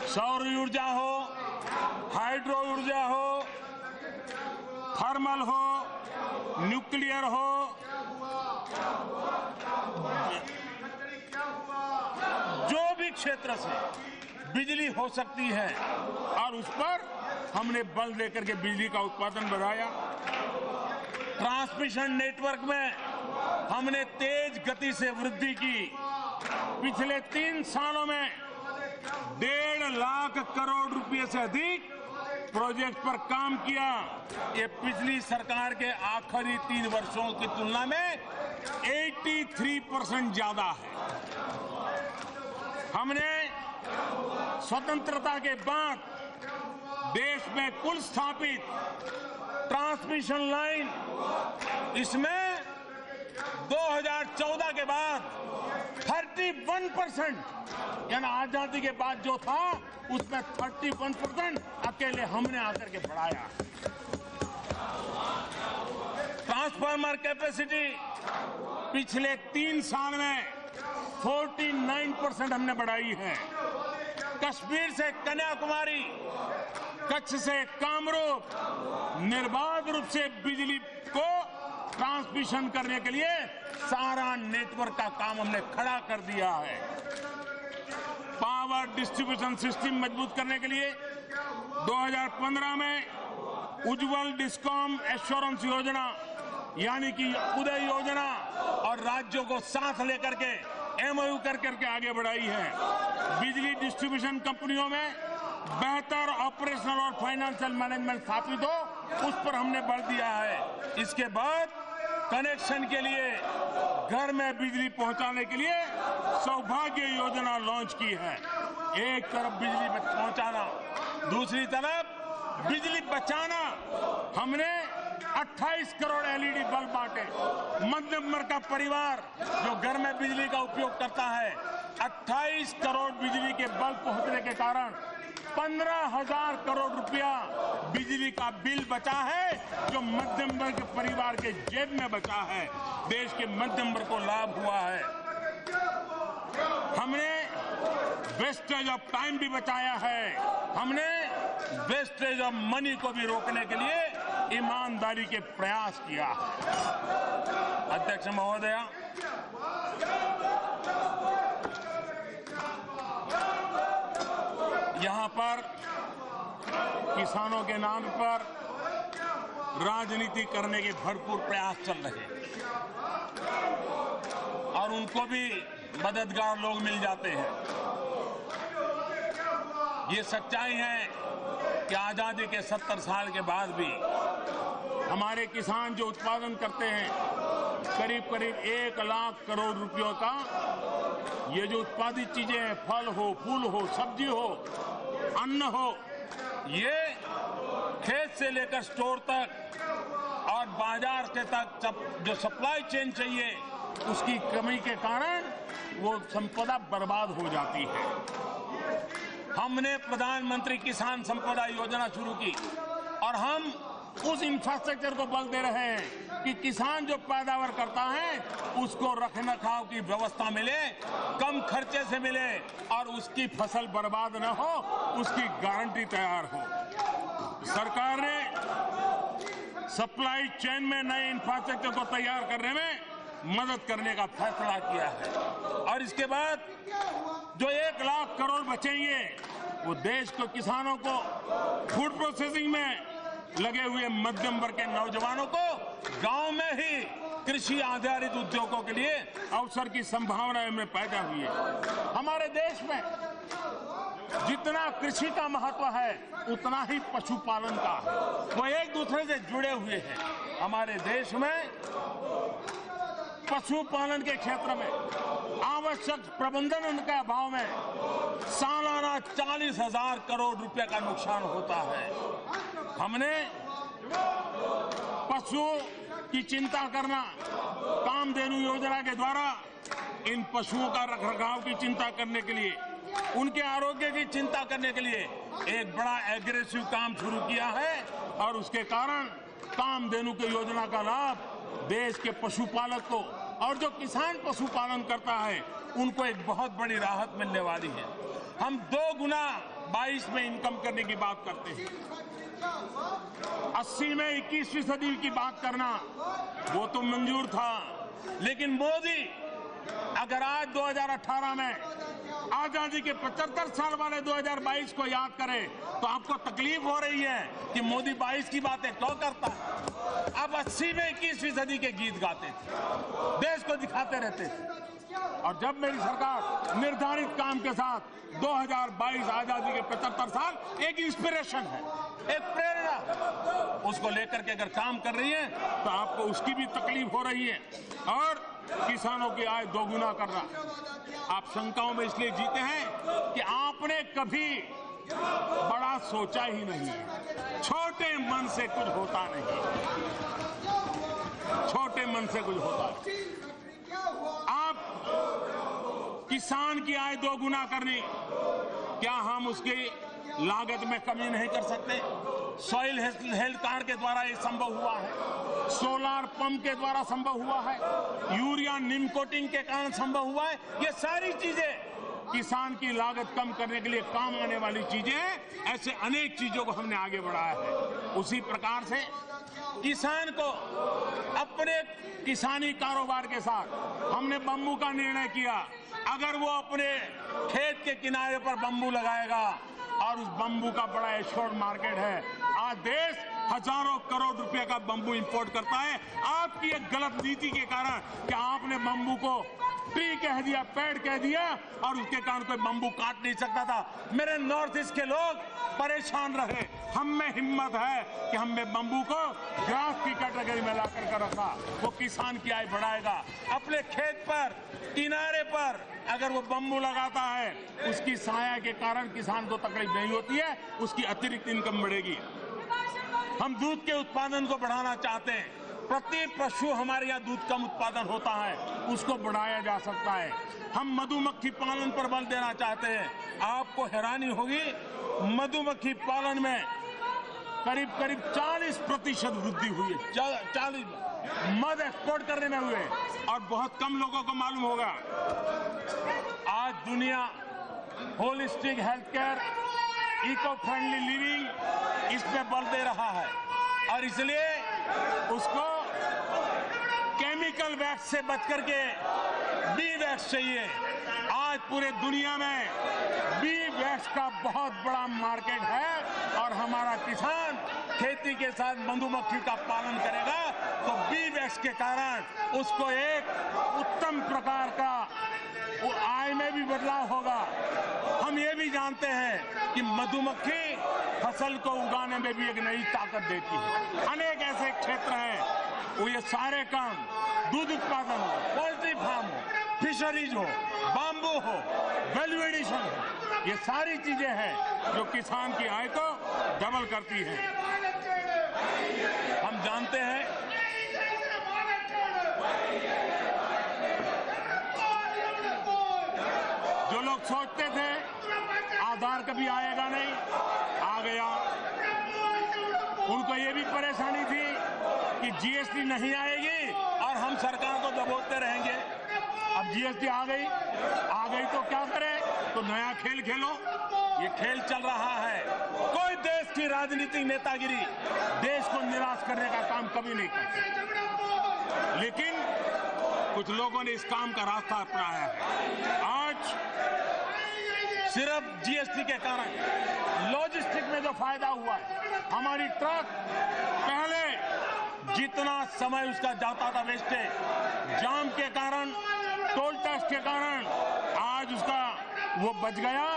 सौर ऊर्जा हो, हाइड्रो ऊर्जा हो, थर्मल हो, न्यूक्लियर हो, जो भी क्षेत्र से बिजली हो सकती है, और उस पर हमने बल देकर के बिजली का उत्पादन बढ़ाया। ट्रांसमिशन नेटवर्क में हमने तेज गति से वृद्धि की। पिछले 3 सालों में 1.5 लाख करोड़ रुपए से अधिक प्रोजेक्ट पर काम किया। ये पिछली सरकार के आखिरी 3 वर्षों की तुलना में 83% ज्यादा है। हमने स्वतंत्रता के बाद देश में कुल स्थापित ट्रांसमिशन लाइन, इसमें 2014 के बाद 31%, यानी आजादी के बाद जो था उसमें 31% अकेले हमने आकर के बढ़ाया। ट्रांसफार्मर कैपेसिटी पिछले 3 साल में 49% हमने बढ़ाई है। कश्मीर से कन्याकुमारी, कच्छ से कामरूप निर्बाध रूप से बिजली को ट्रांसमिशन करने के लिए सारा नेटवर्क का काम हमने खड़ा कर दिया है। पावर डिस्ट्रीब्यूशन सिस्टम मजबूत करने के लिए 2015 में उज्ज्वल डिस्कॉम एश्योरेंस योजना यानी कि उदय योजना और राज्यों को साथ लेकर के MOU करके आगे बढ़ाई है। बिजली डिस्ट्रीब्यूशन कंपनियों में बेहतर ऑपरेशनल और फाइनेंशियल मैनेजमेंट स्थापित हो, उस पर हमने बल दिया है। इसके बाद कनेक्शन के लिए, घर में बिजली पहुंचाने के लिए सौभाग्य योजना लॉन्च की है। एक तरफ बिजली पहुंचाना, दूसरी तरफ बिजली बचाना। हमने 28 करोड़ LED बल्ब बांटे। मध्यम वर्ग का परिवार जो घर में बिजली का उपयोग करता है, 28 करोड़ बिजली के बल्ब पहुंचने के कारण 15,000 करोड़ रुपया बिजली का बिल बचा है, जो मध्यम वर्ग के परिवार के जेब में बचा है। देश के मध्यम वर्ग को लाभ हुआ है। हमने वेस्टेज ऑफ टाइम भी बचाया है। हमने वेस्टेज ऑफ मनी को भी रोकने के लिए ईमानदारी के प्रयास किया है। अध्यक्ष महोदया, यहाँ पर किसानों के नाम पर राजनीति करने के भरपूर प्रयास चल रहे हैं और उनको भी मददगार लोग मिल जाते हैं। ये सच्चाई है कि आजादी के 70 साल के बाद भी हमारे किसान जो उत्पादन करते हैं, करीब करीब 1 लाख करोड़ रुपयों का ये जो उत्पादित चीजें हैं, फल हो, फूल हो, सब्जी हो, अन्न हो, ये खेत से लेकर स्टोर तक और बाजार के तक जो सप्लाई चेन चाहिए, उसकी कमी के कारण वो संपदा बर्बाद हो जाती है। हमने प्रधानमंत्री किसान संपदा योजना शुरू की और हम उस इंफ्रास्ट्रक्चर को बल दे रहे हैं कि किसान जो पैदावार करता है उसको रखरखाव की व्यवस्था मिले, कम खर्चे से मिले और उसकी फसल बर्बाद न हो, उसकी गारंटी तैयार हो। सरकार ने सप्लाई चेन में नए इंफ्रास्ट्रक्चर को तैयार करने में मदद करने का फैसला किया है और इसके बाद जो 1 लाख करोड़ बचेंगे वो देश को, किसानों को, फूड प्रोसेसिंग में लगे हुए मध्यम वर्ग के नौजवानों को गांव में ही कृषि आधारित उद्योगों के लिए अवसर की संभावनाएं में पैदा हुई है। हमारे देश में जितना कृषि का महत्व है उतना ही पशुपालन का है, वो एक दूसरे से जुड़े हुए हैं। हमारे देश में पशुपालन के क्षेत्र में आवश्यक प्रबंधन के अभाव में सालाना 40,000 करोड़ रुपए का नुकसान होता है। हमने पशु की चिंता करना, कामधेनु योजना के द्वारा इन पशुओं का रखरखाव की चिंता करने के लिए, उनके आरोग्य की चिंता करने के लिए एक बड़ा एग्रेसिव काम शुरू किया है और उसके कारण कामधेनु की योजना का लाभ देश के पशुपालक को और जो किसान पशुपालन करता है उनको एक बहुत बड़ी राहत मिलने वाली है। हम 2 गुना 22 में इनकम करने की बात करते हैं। 80 में 21वीं सदी की बात करना वो तो मंजूर था, लेकिन मोदी अगर आज 2018 में आजादी के 75 साल वाले 2022 को याद करें तो आपको तकलीफ हो रही है कि मोदी 22 की बातें क्यों करता है। अब 80 में 21वीं सदी के गीत गाते थे, देश को दिखाते रहते थे और जब मेरी सरकार निर्धारित काम के साथ 2022 आजादी के 75 साल एक इंस्पिरेशन है, एक प्रेरणा है, उसको लेकर के अगर काम कर रही है तो आपको उसकी भी तकलीफ हो रही है और किसानों की आय 2 गुना करना। आप शंकाओं में इसलिए जीते हैं कि आपने कभी बड़ा सोचा ही नहीं, छोटे मन से कुछ होता नहीं, छोटे मन से कुछ होता नहीं। आप किसान की आय 2 गुना करनी, क्या हम उसकी लागत में कमी नहीं कर सकते? सॉइल हेल्थ कार्ड के द्वारा ये संभव हुआ है, सोलार पंप के द्वारा संभव हुआ है, यूरिया नीम कोटिंग के कारण संभव हुआ है। ये सारी चीजें किसान की लागत कम करने के लिए काम आने वाली चीजें हैं। ऐसे अनेक चीजों को हमने आगे बढ़ाया है। उसी प्रकार से किसान को अपने किसानी कारोबार के साथ हमने बम्बू का निर्णय किया। अगर वो अपने खेत के किनारे पर बम्बू लगाएगा और उस बम्बू का बड़ा एश्योर्ड मार्केट है, आज देश हजारों करोड़ रुपए का बम्बू इंपोर्ट करता है। आपकी एक गलत नीति के कारण कि आपने बम्बू को ट्री कह दिया, पेड़ कह दिया और उसके कारण कोई बम्बू काट नहीं सकता था। मेरे नॉर्थ ईस्ट के लोग परेशान रहे। हम में हिम्मत है कि हमने बम्बू को ग्रास की कैटेगरी में ला कर रखा। वो किसान की आय बढ़ाएगा। अपने खेत पर किनारे पर अगर वो बम्बू लगाता है, उसकी साया के कारण किसान को तकलीफ नहीं होती है, उसकी अतिरिक्त इनकम बढ़ेगी। हम दूध के उत्पादन को बढ़ाना चाहते हैं। प्रति पशु हमारे यहाँ दूध कम उत्पादन होता है, उसको बढ़ाया जा सकता है। हम मधुमक्खी पालन पर बल देना चाहते हैं। आपको हैरानी होगी, मधुमक्खी पालन में करीब 40% वृद्धि हुई है। 40 मध एक्सपोर्ट करने में हुए और बहुत कम लोगों को मालूम होगा। आज दुनिया holistic health care, eco friendly living, इस पे बल दे रहा है और इसलिए उसको केमिकल वैक्स से बच करके बी वैक्स चाहिए। आज पूरे दुनिया में बी वैक्स का बहुत बड़ा मार्केट है और हमारा किसान खेती के साथ मधुमक्खी का पालन करेगा तो बी वैक्स के कारण उसको एक उत्तम प्रकार का आय में भी बदलाव होगा। हम ये भी जानते हैं कि मधुमक्खी फसल को उगाने में भी एक नई ताकत देती है। अनेक ऐसे क्षेत्र हैं वो ये सारे काम, दूध उत्पादन हो, पोल्ट्री फार्म हो, फिशरीज हो, बाम्बू हो, वैल्यू एडिशन हो, ये सारी चीजें हैं जो किसान की आय को डबल करती हैं। हम जानते हैं लोग सोचते थे आधार कभी आएगा नहीं, आ गया। उनको ये भी परेशानी थी कि जीएसटी नहीं आएगी और हम सरकार को दबोचते रहेंगे। अब जीएसटी आ गई तो क्या करें? तो नया खेल खेलो। ये खेल चल रहा है। कोई देश की राजनीतिक नेतागिरी देश को निराश करने का काम कभी नहीं करती, लेकिन कुछ लोगों ने इस काम का रास्ता अपनाया है। आज सिर्फ जीएसटी के कारण लॉजिस्टिक में जो फायदा हुआ है, हमारी ट्रक पहले जितना समय उसका जाता था वेस्टेज, जाम के कारण, टोल टैक्स के कारण, आज उसका वो बच गया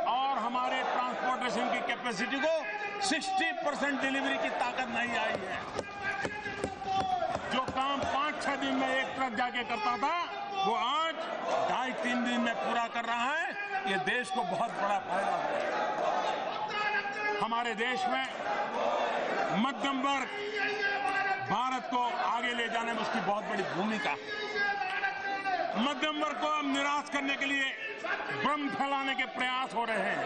और हमारे ट्रांसपोर्टेशन की कैपेसिटी को 60% डिलीवरी की ताकत नहीं आई है। जो काम 5-6 दिन में एक ट्रक जाके करता था, वो आज 2.5-3 दिन में पूरा कर रहा है। ये देश को बहुत बड़ा फायदा है। हमारे देश में मध्यम वर्ग भारत को आगे ले जाने में उसकी बहुत बड़ी भूमिका है। मध्यम वर्ग को अब निराश करने के लिए भ्रम फैलाने के प्रयास हो रहे हैं,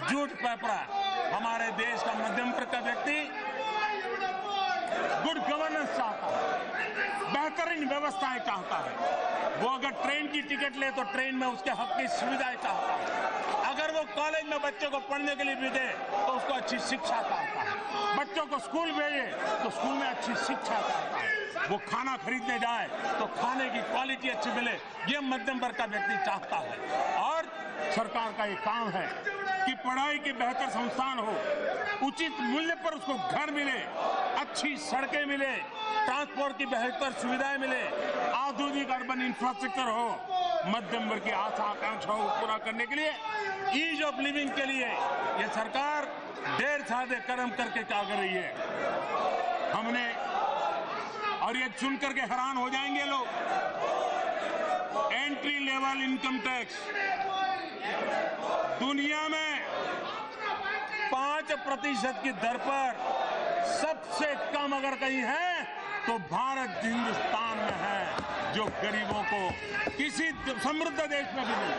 झूठ पैपरा। हमारे देश का मध्यम वर्ग का व्यक्ति गुड गवर्नेंस चाहता है, बेहतरीन व्यवस्थाएं चाहता है। वो अगर ट्रेन की टिकट ले तो ट्रेन में उसके हक की सुविधाएं चाहता है। अगर वो कॉलेज में बच्चों को पढ़ने के लिए भेजे तो उसको अच्छी शिक्षा चाहता है। बच्चों को स्कूल भेजे तो स्कूल में अच्छी शिक्षा चाहता है। वो खाना खरीदने जाए तो खाने की क्वालिटी अच्छी मिले, ये मध्यम वर्ग का व्यक्ति चाहता है। और सरकार का ये काम है कि पढ़ाई के बेहतर संस्थान हो, उचित मूल्य पर उसको घर मिले, अच्छी सड़कें मिले, ट्रांसपोर्ट की बेहतर सुविधाएं मिले, आधुनिक अर्बन इंफ्रास्ट्रक्चर हो। मध्यम वर्ग की आशा आकांक्षाओं को पूरा करने के लिए, ईज ऑफ लिविंग के लिए ये सरकार ढेर सारे कदम करके क्या कर रही है। हमने, और ये सुन करके हैरान हो जाएंगे लोग, एंट्री लेवल इनकम टैक्स दुनिया में 5% की दर पर सबसे कम अगर कहीं है तो भारत हिंदुस्तान में है, जो गरीबों को किसी समृद्ध देश में भी नहीं,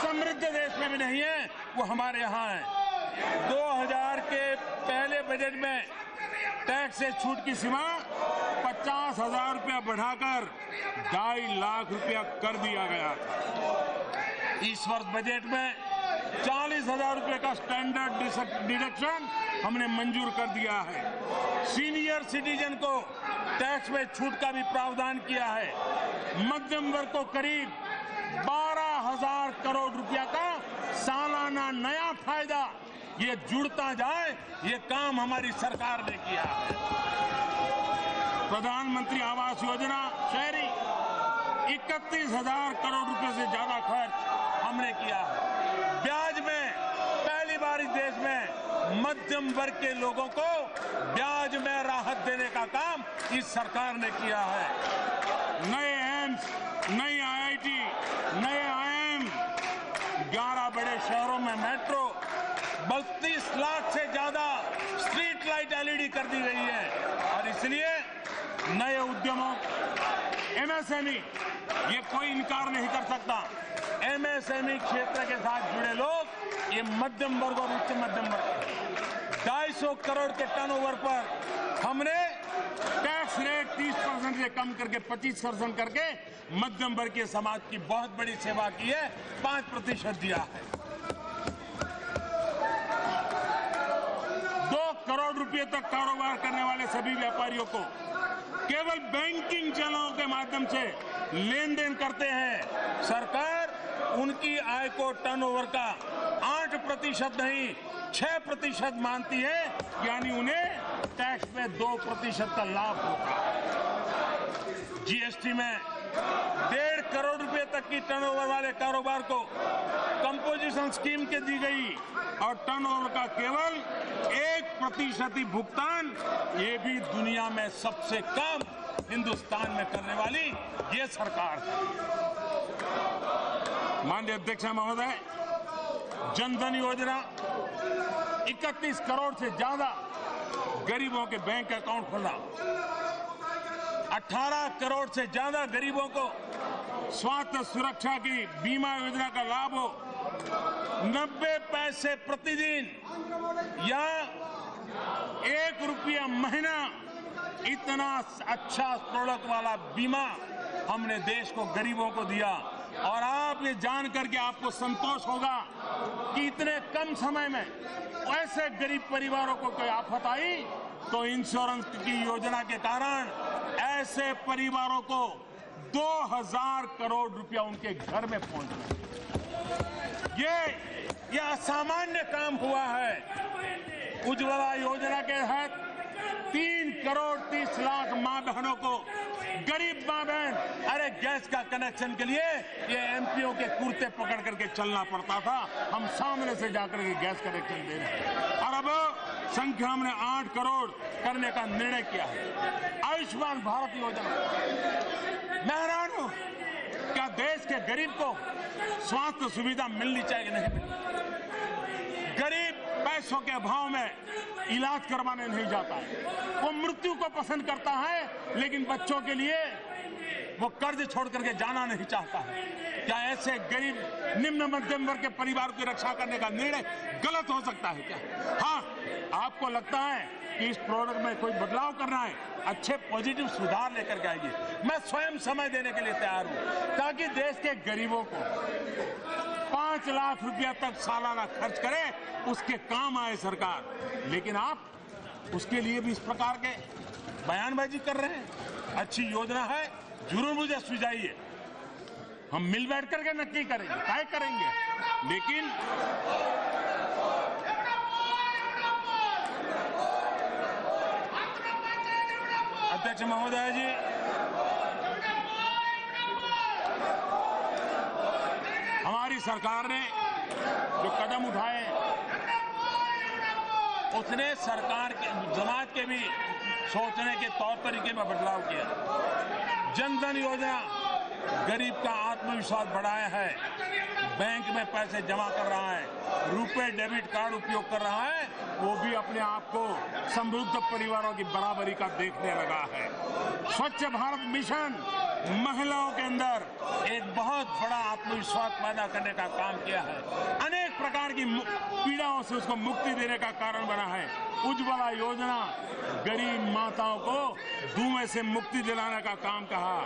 समृद्ध देश में भी नहीं है, वो हमारे यहाँ है। 2000 के पहले बजट में टैक्स से छूट की सीमा 50,000 रुपया बढ़ाकर 2.5 लाख रुपया कर दिया गया था। इस वर्ष बजट में 40,000 रुपये का स्टैंडर्ड डिडक्शन हमने मंजूर कर दिया है। सीनियर सिटीजन को टैक्स में छूट का भी प्रावधान किया है। मध्यम वर्ग को करीब 12,000 करोड़ रुपया का सालाना नया फायदा ये जुड़ता जाए, ये काम हमारी सरकार ने किया है। प्रधानमंत्री आवास योजना शहरी 31,000 करोड़ रुपए से ज्यादा खर्च हमने किया है। ब्याज में पहली बार इस देश में मध्यम वर्ग के लोगों को ब्याज में राहत देने का काम इस सरकार ने किया है। नए एम्स, नई आईआईटी, नए आईआईएम, 11 बड़े शहरों में मेट्रो, 32 लाख से ज्यादा स्ट्रीट लाइट एलईडी कर दी गई है। और इसलिए नए उद्यमों, एमएसएमई, ये कोई इनकार नहीं कर सकता। एमएसएमई क्षेत्र के साथ जुड़े लोग ये मध्यम वर्ग और उच्च मध्यम वर्ग, 250 करोड़ के टर्नओवर पर हमने टैक्स रेट 30% से कम करके 25% करके मध्यम वर्ग के समाज की बहुत बड़ी सेवा की है, 5% दिया है। 2 करोड़ रुपए तक कारोबार करने वाले सभी व्यापारियों को केवल बैंकिंग चैनलों के माध्यम से लेन देन करते हैं। सरकार उनकी आय को टर्नओवर का 8% नहीं 6% मानती है, यानी उन्हें टैक्स में 2% का लाभ होता है। जीएसटी में 1.5 करोड़ रुपए तक की टर्नओवर वाले कारोबार को कंपोजिशन स्कीम के दी गई और टर्नओवर का केवल 1% ही भुगतान, ये भी दुनिया में सबसे कम हिंदुस्तान में करने वाली ये सरकार है। माननीय अध्यक्ष महोदय, जनधन योजना 31 करोड़ से ज्यादा गरीबों के बैंक अकाउंट खोला, 18 करोड़ से ज्यादा गरीबों को स्वास्थ्य सुरक्षा की बीमा योजना का लाभ हो, 90 पैसे प्रतिदिन या 1 रुपया महीना, इतना अच्छा प्रोडक्ट वाला बीमा हमने देश को, गरीबों को दिया। और आप ये जान करके आपको संतोष होगा कि इतने कम समय में ऐसे गरीब परिवारों को कोई आफत आई तो इंश्योरेंस की योजना के कारण ऐसे परिवारों को 2000 करोड़ रुपया उनके घर में पहुंच गया। ये असामान्य काम हुआ है। उज्ज्वला योजना के तहत 3 करोड़ 30 लाख मां बहनों को, गरीब मां बहन, अरे गैस का कनेक्शन के लिए ये एमपीओ के कुर्ते पकड़ करके चलना पड़ता था, हम सामने से जाकर के गैस कनेक्शन दे रहे हैं। और अब संख्या हमने 8 करोड़ करने का निर्णय किया है। आयुष्मान भारत योजना, मैं हैरान हूं, क्या देश के गरीब को स्वास्थ्य सुविधा मिलनी चाहिए? नहीं, गरीब पैसों के अभाव में इलाज करवाने नहीं जाता है, वो मृत्यु को पसंद करता है, लेकिन बच्चों के लिए वो कर्ज छोड़ करके जाना नहीं चाहता है। क्या ऐसे गरीब निम्न मध्यम वर्ग के परिवार की रक्षा करने का निर्णय गलत हो सकता है क्या? हाँ, आपको लगता है कि इस प्रोडक्ट में कोई बदलाव करना है, अच्छे पॉजिटिव सुधार लेकर के आइए। मैं स्वयं समय देने के लिए तैयार हूं ताकि देश के गरीबों को 5 लाख रुपया तक सालाना खर्च करे, उसके काम आए सरकार। लेकिन आप उसके लिए भी इस प्रकार के बयानबाजी कर रहे हैं। अच्छी योजना है, जरूर मुझे सुझाइए, हम मिल बैठ करके नक्की करेंगे, तय करेंगे। लेकिन अध्यक्ष महोदय जी, हमारी सरकार ने जो कदम उठाए उसने सरकार के, समाज के भी सोचने के तौर तरीके में बदलाव किया। जन धन योजना गरीब का आत्मविश्वास बढ़ाया है, बैंक में पैसे जमा कर रहा है, रुपए डेबिट कार्ड उपयोग कर रहा है, वो भी अपने आप को समृद्ध परिवारों की बराबरी का देखने लगा है। स्वच्छ भारत मिशन महिलाओं के अंदर एक बहुत बड़ा आत्मविश्वास पैदा करने का काम किया है, अनेक प्रकार की पीड़ाओं से उसको मुक्ति देने का कारण बना है। उज्ज्वला योजना गरीब माताओं को धुएं से मुक्ति दिलाने का काम कहा।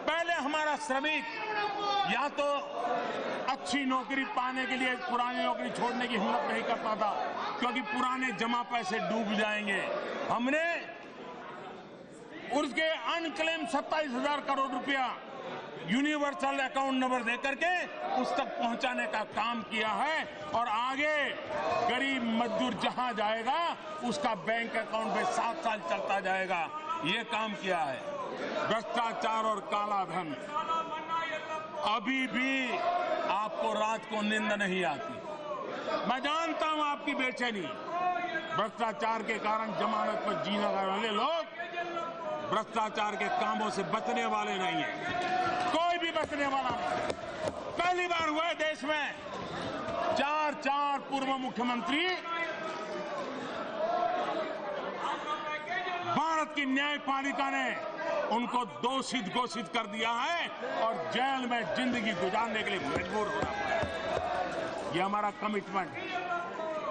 पहले हमारा श्रमिक या तो अच्छी नौकरी पाने के लिए पुरानी नौकरी छोड़ने की हिम्मत नहीं करता था, क्योंकि पुराने जमा पैसे डूब जाएंगे। हमने उसके अनक्लेम 27,000 करोड़ रुपया यूनिवर्सल अकाउंट नंबर देकर के उस तक पहुंचाने का काम किया है। और आगे गरीब मजदूर जहां जाएगा उसका बैंक अकाउंट में 7 साल चलता जाएगा, ये काम किया है। भ्रष्टाचार और काला धन, अभी भी आपको रात को नींद नहीं आती। मैं जानता हूं आपकी बेचैनी। भ्रष्टाचार के कारण जमानत पर जीने वाले लोग भ्रष्टाचार के कामों से बचने वाले नहीं है, कोई भी बचने वाला नहीं। पहली बार हुआ है देश में 4 पूर्व मुख्यमंत्री भारत की न्यायपालिका ने उनको दोषी घोषित कर दिया है और जेल में जिंदगी गुजारने के लिए मजबूर होना पड़ा। ये हमारा कमिटमेंट,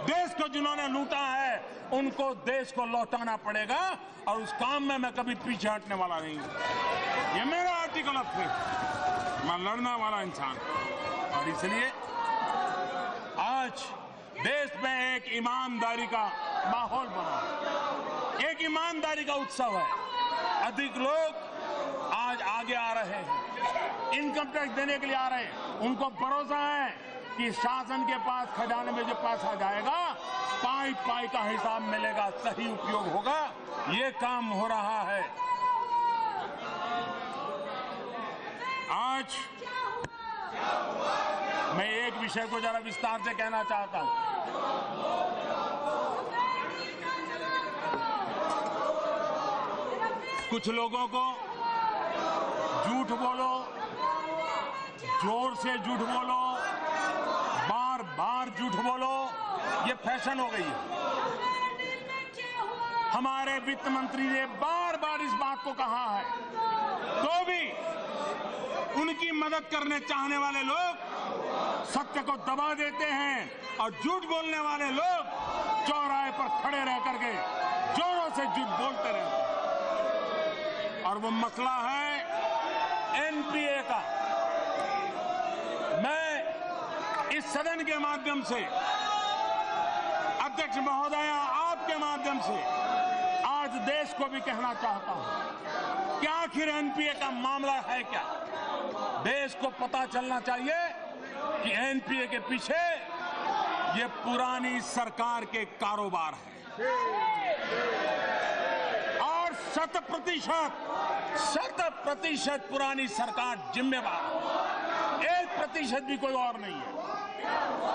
देश को जिन्होंने लूटा है उनको देश को लौटाना पड़ेगा और उस काम में मैं कभी पीछे हटने वाला नहीं हूं। ये मेरा आर्टिकल ऑफ फेथ, मैं लड़ने वाला इंसान। और इसलिए आज देश में एक ईमानदारी का माहौल बना, एक ईमानदारी का उत्सव है। अधिक लोग आज आगे आ रहे हैं, इनकम टैक्स देने के लिए आ रहे हैं। उनको भरोसा है कि शासन के पास खजाने में जो पैसा जाएगा पाई पाई का हिसाब मिलेगा, सही उपयोग होगा। ये काम हो रहा है। आज मैं एक विषय को जरा विस्तार से कहना चाहता हूं। कुछ लोगों को झूठ बोलो, जोर से झूठ बोलो, बार बार झूठ बोलो, ये फैशन हो गई है। हमारे वित्त मंत्री ने बार बार इस बात को कहा है, तो भी उनकी मदद करने चाहने वाले लोग सत्य को दबा देते हैं और झूठ बोलने वाले लोग चौराहे पर खड़े रह करके जोरों से झूठ बोलते रहते हैं। और वो मसला है एनपीए का। मैं इस सदन के माध्यम से, अध्यक्ष महोदया आपके माध्यम से आज देश को भी कहना चाहता हूं कि आखिर एनपीए का मामला है क्या। देश को पता चलना चाहिए कि एनपीए के पीछे ये पुरानी सरकार के कारोबार है और 100% पुरानी सरकार जिम्मेवार, 1% भी कोई और नहीं है।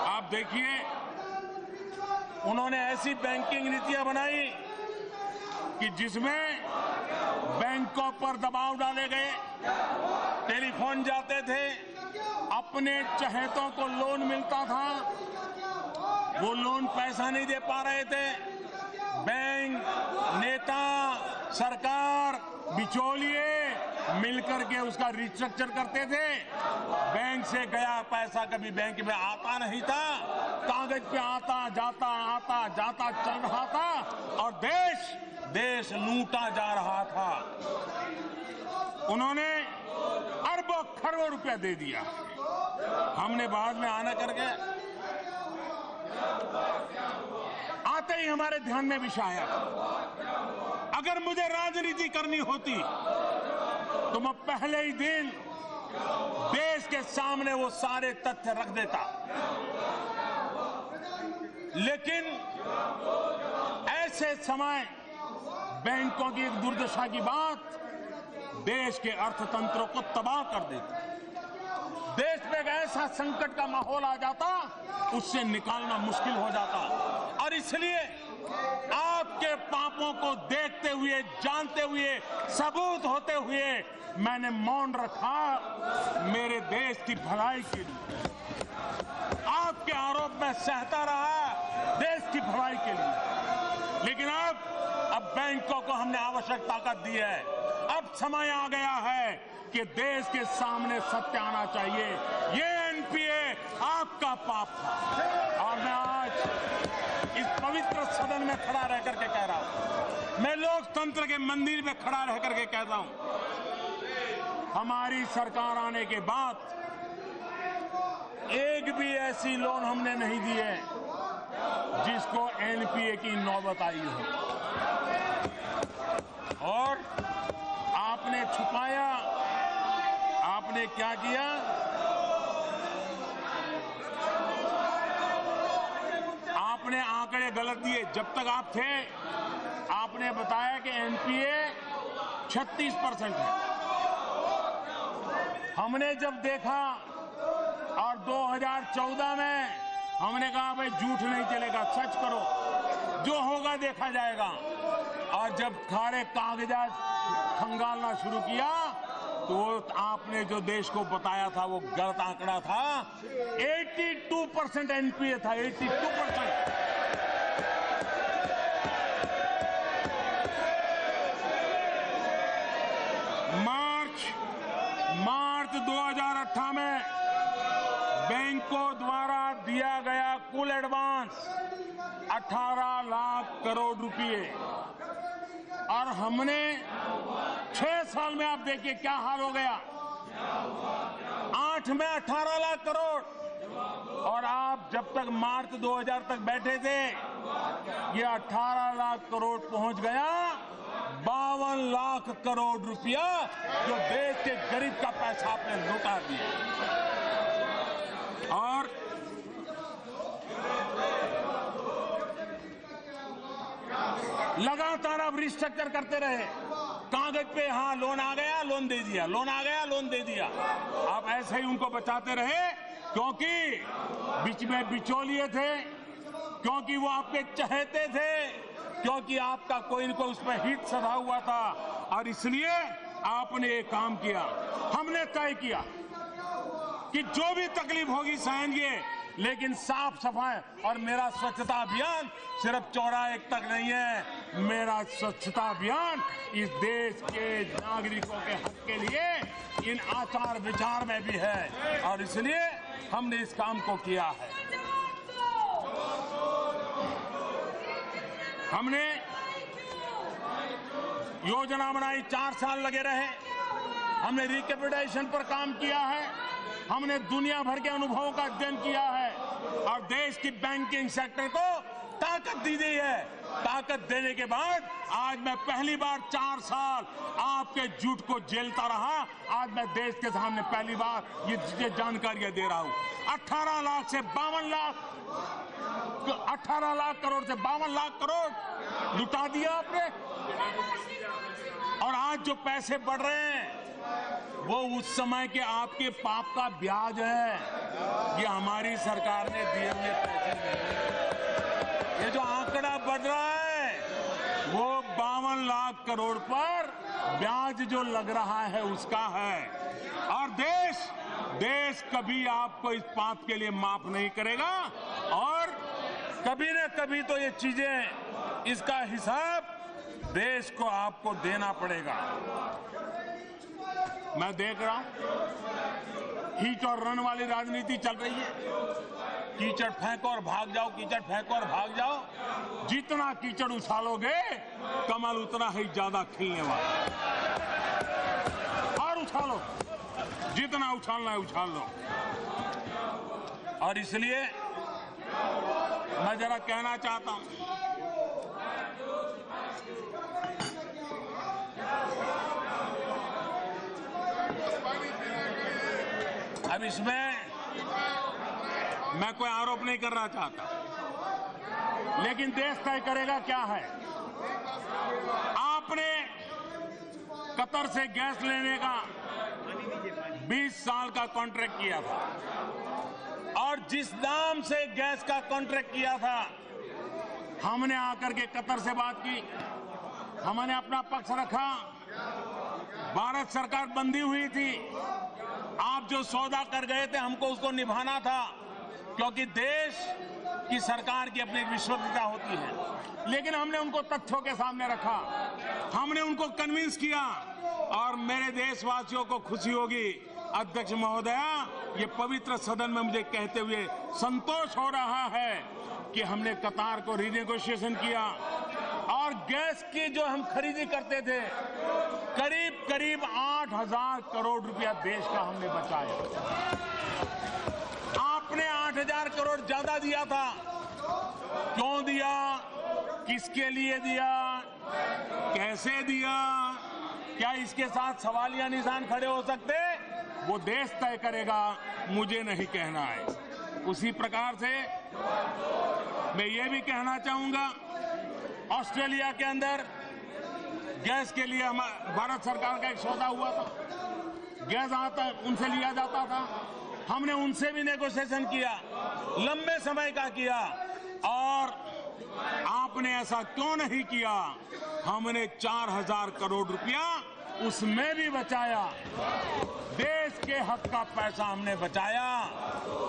आप देखिए, उन्होंने ऐसी बैंकिंग नीतियां बनाई कि जिसमें बैंकों पर दबाव डाले गए, टेलीफोन जाते थे, अपने चहेतों को लोन मिलता था, वो लोन पैसा नहीं दे पा रहे थे, बैंक, नेता, सरकार, बिचौलिए मिलकर के उसका रिस्ट्रक्चर करते थे। बैंक से गया पैसा कभी बैंक में आता नहीं था, कागज पे आता जाता चल रहा था और देश लूटा जा रहा था। उन्होंने अरबों खरबों रुपया दे दिया। हमने बाद में आना करके आते ही हमारे ध्यान में विषय आया, अगर मुझे राजनीति करनी होती तो मैं पहले ही दिन देश के सामने वो सारे तथ्य रख देता। लेकिन ऐसे समय बैंकों की एक दुर्दशा की बात देश के अर्थतंत्र को तबाह कर देती। देश में एक ऐसा संकट का माहौल आ जाता, उससे निकालना मुश्किल हो जाता। और इसलिए आपके पापों को देखते हुए, जानते हुए, सबूत होते हुए मैंने मौन रखा, मेरे देश की भलाई के लिए। आपके आरोप में सहता रहा देश की भलाई के लिए। लेकिन अब बैंकों को हमने आवश्यक ताकत दी है। अब समय आ गया है कि देश के सामने सत्य आना चाहिए। ये एनपीए आपका पाप था। और मैं आज इस पवित्र सदन में खड़ा रह करके कह रहा हूं, मैं लोकतंत्र के मंदिर में खड़ा रह करके कहता हूं, हमारी सरकार आने के बाद एक भी ऐसी लोन हमने नहीं दी है जिसको एनपीए की नौबत आई हो। और आपने छुपाया, आपने क्या किया? आपने आंकड़े गलत दिए। जब तक आप थे, आपने बताया कि एनपीए 36% है। हमने जब देखा और 2014 में हमने कहा भाई झूठ नहीं चलेगा, सच करो, जो होगा देखा जाएगा। और जब सारे कागजात खंगालना शुरू किया तो आपने जो देश को बताया था वो गलत आंकड़ा था। 82% एनपीए था, 82%। मार्च 2018 में बैंकों द्वारा दिया गया कुल एडवांस 18 लाख करोड़ रुपए। और हमने 6 साल में आप देखिए क्या हाल हो गया। 8 में 18 लाख करोड़। और आप जब तक मार्च 2000 तक बैठे थे, ये 18 लाख करोड़ पहुंच गया 52 लाख करोड़ रुपया, जो देश के गरीब का पैसा आपने लौटा दिया। और लगातार आप रिस्ट्रक्चर करते रहे। कागज पे हाँ लोन आ गया, लोन दे दिया, लोन आ गया, लोन दे दिया। आप ऐसे ही उनको बचाते रहे क्योंकि बीच में बिचौलिए थे, क्योंकि वो आपके चहेते थे, क्योंकि आपका कोई न कोई उस पर हित सधा हुआ था। और इसलिए आपने एक काम किया, हमने तय किया कि जो भी तकलीफ होगी सहेंगे, लेकिन साफ सफाई और मेरा स्वच्छता अभियान सिर्फ चौराहे तक नहीं है। मेरा स्वच्छता अभियान इस देश के नागरिकों के हक के लिए इन आचार विचार में भी है और इसलिए हमने इस काम को किया है। हमने योजना बनाई, 4 साल लगे रहे। हमने रिकैपिटलाइजेशन पर काम किया है। हमने दुनिया भर के अनुभवों का अध्ययन किया है और देश की बैंकिंग सेक्टर को ताकत दी गई है। ताकत देने के बाद आज मैं पहली बार 4 साल आपके झूठ को झेलता रहा। आज मैं देश के सामने पहली बार ये जानकारियां दे रहा हूं। 18 लाख से 52 लाख, 18 लाख करोड़ से 52 लाख करोड़ लुटा दिया आपने। और आज जो पैसे बढ़ रहे हैं वो उस समय के आपके पाप का ब्याज है। ये हमारी सरकार ने दिए हुए पैसे नहीं। ये जो आंकड़ा बढ़ रहा है वो 52 लाख करोड़ पर ब्याज जो लग रहा है उसका है। और देश कभी आपको इस पाप के लिए माफ नहीं करेगा और कभी न कभी तो ये चीजें, इसका हिसाब देश को आपको देना पड़ेगा। मैं देख रहा हूं हिट और रन वाली राजनीति चल रही है। कीचड़ फेंको और भाग जाओ, कीचड़ फेंको और भाग जाओ। जितना कीचड़ उछालोगे कमल उतना ही ज्यादा खिलने वाला। और उछालो, जितना उछालना है उछाल लो। और इसलिए मैं जरा कहना चाहता हूं, अब इसमें मैं कोई आरोप नहीं करना चाहता, लेकिन देश तय करेगा क्या है। आपने कतर से गैस लेने का 20 साल का कॉन्ट्रैक्ट किया था और जिस दाम से गैस का कॉन्ट्रैक्ट किया था, हमने आकर के कतर से बात की, हमने अपना पक्ष रखा। भारत सरकार बंधी हुई थी, आप जो सौदा कर गए थे हमको उसको निभाना था, क्योंकि देश की सरकार की अपनी विश्वसनीयता होती है। लेकिन हमने उनको तथ्यों के सामने रखा, हमने उनको कन्विंस किया और मेरे देशवासियों को खुशी होगी, अध्यक्ष महोदया, ये पवित्र सदन में मुझे कहते हुए संतोष हो रहा है कि हमने कतार को रिनेगोशिएशन किया और गैस की जो हम खरीदी करते थे करीब 8,000 करोड़ रुपया देश का हमने बचाया। आपने 8,000 करोड़ ज्यादा दिया था, क्यों दिया, किसके लिए दिया, कैसे दिया, क्या इसके साथ सवालिया निशान खड़े हो सकते, वो देश तय करेगा, मुझे नहीं कहना है। उसी प्रकार से मैं ये भी कहना चाहूंगा, ऑस्ट्रेलिया के अंदर गैस के लिए भारत सरकार का एक सौदा हुआ था, गैस आता उनसे लिया जाता था, हमने उनसे भी नेगोशिएशन किया, लंबे समय का किया। और आपने ऐसा क्यों नहीं किया, हमने 4,000 करोड़ रुपया उसमें भी बचाया। देश के हक का पैसा हमने बचाया।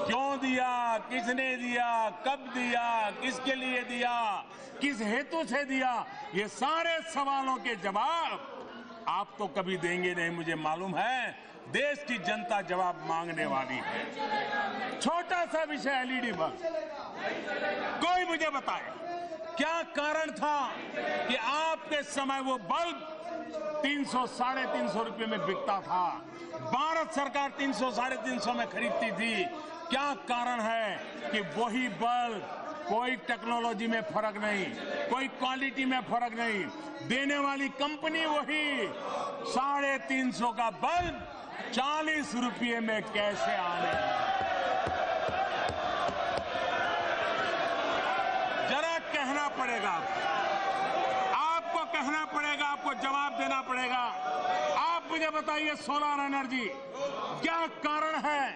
क्यों दिया, किसने दिया, कब दिया, किसके लिए दिया, किस हेतु से दिया, ये सारे सवालों के जवाब आप तो कभी देंगे नहीं, मुझे मालूम है। देश की जनता जवाब मांगने वाली है। छोटा सा विषय एलईडी बल्ब, कोई मुझे बताए क्या कारण था कि आपके समय वो बल्ब 300 साढ़े 300 रुपये में बिकता था, भारत सरकार 300 साढ़े 300 में खरीदती थी। क्या कारण है कि वही बल्ब, कोई टेक्नोलॉजी में फर्क नहीं, कोई क्वालिटी में फर्क नहीं, देने वाली कंपनी वही, 350 का बल्ब 40 रुपये में कैसे आने। जरा कहना पड़ेगा आपको, कहना पड़ेगा आपको, जवाब देना पड़ेगा। आप मुझे बताइए, सोलर एनर्जी, क्या कारण है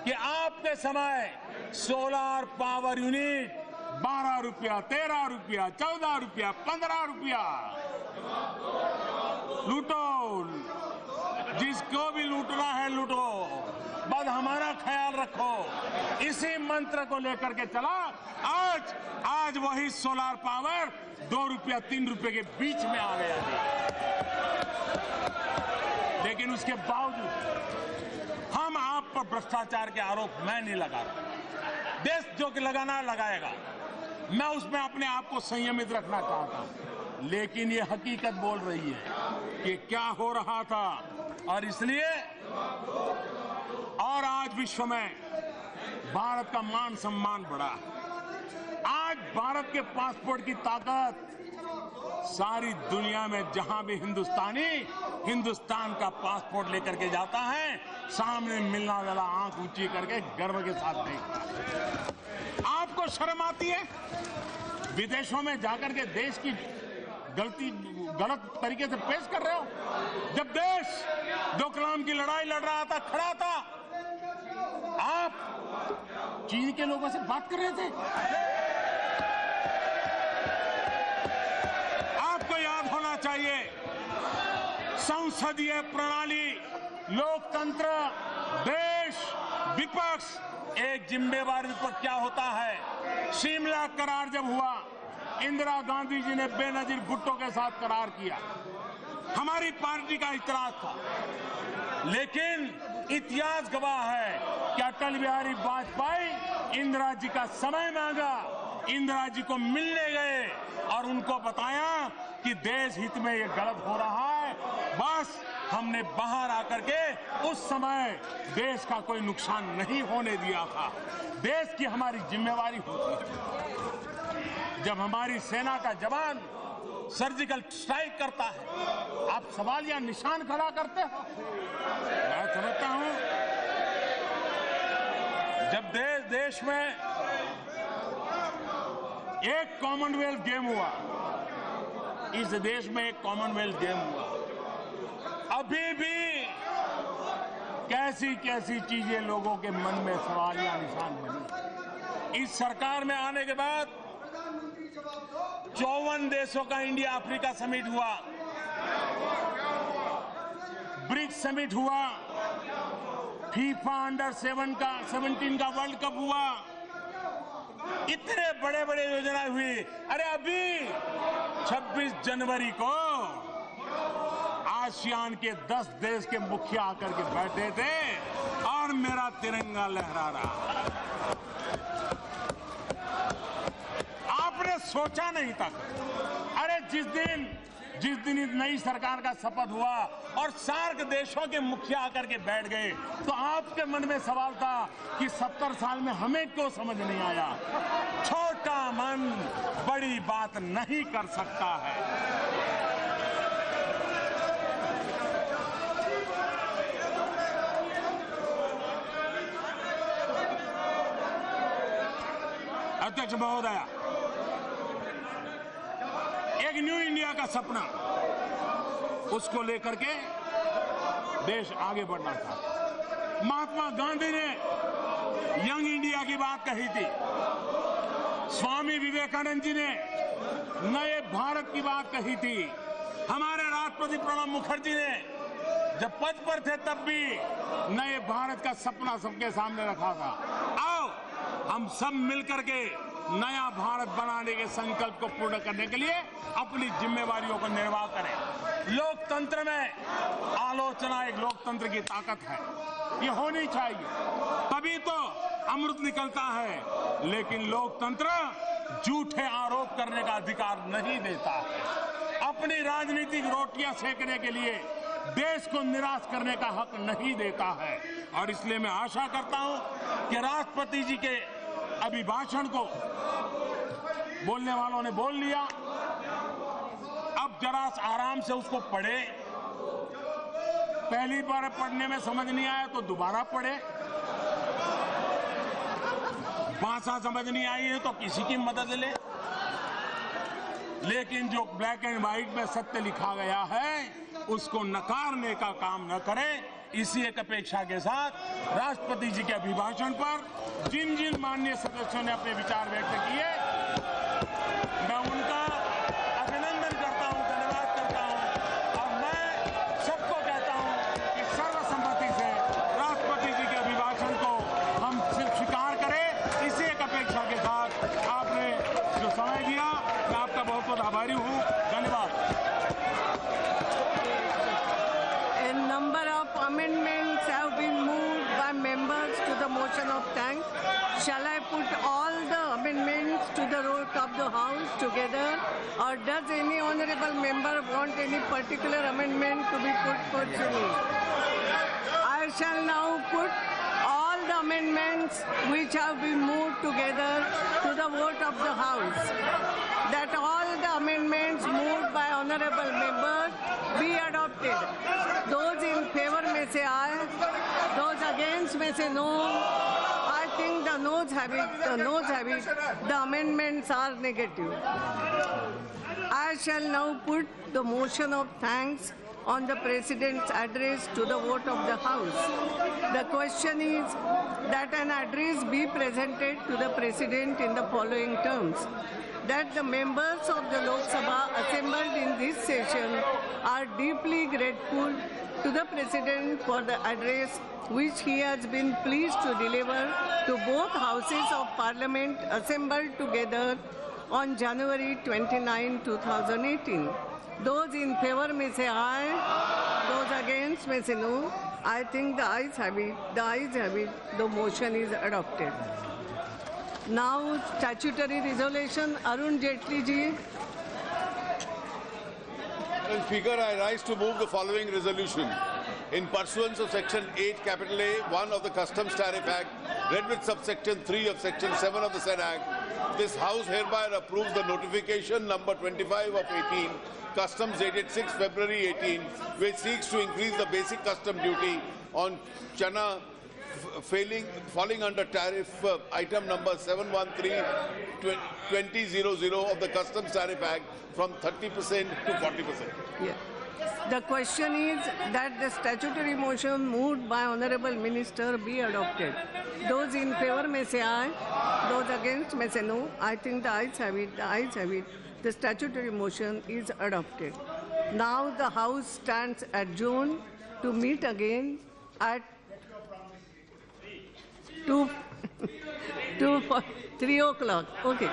कि आपके समय सोलर पावर यूनिट 12 रुपया, 13 रुपया, 14 रुपया, 15 रुपया, लूटो, जिसको भी लूटना है लूटो, बस हमारा ख्याल रखो। इसी मंत्र को लेकर के चला। आज वही सोलर पावर 2 रुपया 3 रुपए के बीच में आ गया है। लेकिन उसके बावजूद हम आप पर भ्रष्टाचार के आरोप मैं नहीं लगा रहा। देश जो कि लगाना लगाएगा, मैं उसमें अपने आप को संयमित रखना चाहता हूं। लेकिन ये हकीकत बोल रही है कि क्या हो रहा था, और इसलिए और आज विश्व में भारत का मान सम्मान बढ़ा। आज भारत के पासपोर्ट की ताकत सारी दुनिया में जहां भी हिंदुस्तानी हिंदुस्तान का पासपोर्ट लेकर के जाता है, सामने मिलना वाला आंख ऊंची करके गर्व के साथ देखता है। आपको शर्म आती है विदेशों में जाकर के देश की गलत तरीके से पेश कर रहे हो? जब देश डोकलाम की लड़ाई लड़ रहा था, खड़ा था, आप चीन के लोगों से बात कर रहे थे। आपको याद होना चाहिए, संसदीय प्रणाली, लोकतंत्र, देश, विपक्ष, एक जिम्मेवारी पर क्या होता है। शिमला करार जब हुआ, इंदिरा गांधी जी ने बेनजीर भुट्टो के साथ करार किया, हमारी पार्टी का इतराज था। लेकिन इतिहास गवाह है कि अटल बिहारी वाजपेयी इंदिरा जी का समय मांगा, इंदिरा जी को मिलने गए और उनको बताया कि देश हित में ये गलत हो रहा है। बस हमने बाहर आकर के उस समय देश का कोई नुकसान नहीं होने दिया था। देश की हमारी जिम्मेवारी होती है। जब हमारी सेना का जवान सर्जिकल स्ट्राइक करता है, आप सवाल या निशान खड़ा करते हो। मैं समझता हूं जब देश में एक कॉमनवेल्थ गेम हुआ, इस देश में एक कॉमनवेल्थ गेम हुआ, अभी भी कैसी कैसी चीजें लोगों के मन में सवाल या निशान बनी। इस सरकार में आने के बाद 54 देशों का इंडिया अफ्रीका समिट हुआ, ब्रिक्स समिट हुआ, फीफा अंडर 17 का वर्ल्ड कप हुआ, इतने बड़े बड़े योजनाएं हुई। अरे अभी 26 जनवरी को आसियान के 10 देश के मुखिया आकर के बैठे थे और मेरा तिरंगा लहरा रहा। आपने सोचा नहीं था। अरे जिस दिन इस नई सरकार का शपथ हुआ और सार्क देशों के मुखिया आकर के बैठ गए, तो आपके मन में सवाल था कि 70 साल में हमें क्यों समझ नहीं आया। छोटा मन बड़ी बात नहीं कर सकता है। अध्यक्ष महोदय, एक न्यू इंडिया का सपना, उसको लेकर के देश आगे बढ़ना था। महात्मा गांधी ने यंग इंडिया की बात कही थी, स्वामी विवेकानंद जी ने नए भारत की बात कही थी, हमारे राष्ट्रपति प्रणब मुखर्जी ने जब पद पर थे तब भी नए भारत का सपना सबके सामने रखा था। आओ हम सब मिलकर के नया भारत बनाने के संकल्प को पूर्ण करने के लिए अपनी जिम्मेवारियों का निर्वाह करें। लोकतंत्र में आलोचना एक लोकतंत्र की ताकत है, ये होनी चाहिए, तभी तो अमृत निकलता है। लेकिन लोकतंत्र झूठे आरोप करने का अधिकार नहीं देता है, अपनी राजनीतिक रोटियां सेकने के लिए देश को निराश करने का हक नहीं देता है। और इसलिए मैं आशा करता हूं कि राष्ट्रपति जी के अभिभाषण को बोलने वालों ने बोल लिया, अब जरा आराम से उसको पढ़े। पहली बार पढ़ने में समझ नहीं आया तो दोबारा पढ़े, भाषा समझ नहीं आई है तो किसी की मदद ले। लेकिन जो ब्लैक एंड व्हाइट में सत्य लिखा गया है उसको नकारने का काम न करें। इसी एक अपेक्षा के साथ राष्ट्रपति जी के अभिभाषण पर जिन जिन माननीय सदस्यों ने अपने विचार व्यक्त किए, मैं उनका अभिनंदन करता हूं, धन्यवाद करता हूं। और मैं सबको कहता हूं कि सर्वसम्मति से राष्ट्रपति जी के अभिभाषण motion of thanks. Shall I put all the amendments to the vote of the House together, or does any honourable member want any particular amendment to be put for Chini? I shall now put all the amendments which have been moved together to the vote of the House. That all the amendments moved by honourable members be adopted. Those in favour may say aye. Those against may say no. I think the noes have it. The noes have it. The amendments are negative. I shall now put the motion of thanks on the President's address to the vote of the House. The question is that an address be presented to the President in the following terms: that the members of the Lok Sabha assembled in this session are deeply grateful to the President for the address which he has been pleased to deliver to both Houses of Parliament assembled together on January 29, 2018. Those in favour may say aye. Those against may say no. I think the ayes have it. The ayes have it. The motion is adopted. Now, statutory resolution. Arun Jaitley ji. Madam Speaker, I rise to move the following resolution. In pursuance of Section 8, capital A, 1 of the Customs Tariff Act, read with subsection 3 of Section 7 of the said Act, this House hereby approves the notification number 25 of 18, Customs dated 6 February 18, which seeks to increase the basic custom duty on chana falling under tariff item number 713-2000 of the Customs Tariff Act from 30% to 40%. Yeah. The question is that the statutory motion moved by Honourable Minister be adopted. Those in favour may say aye. Those against may say no. I think the ayes have it. The ayes have it. The statutory motion is adopted. Now the House stands adjourned to meet again at 3 o'clock. Okay.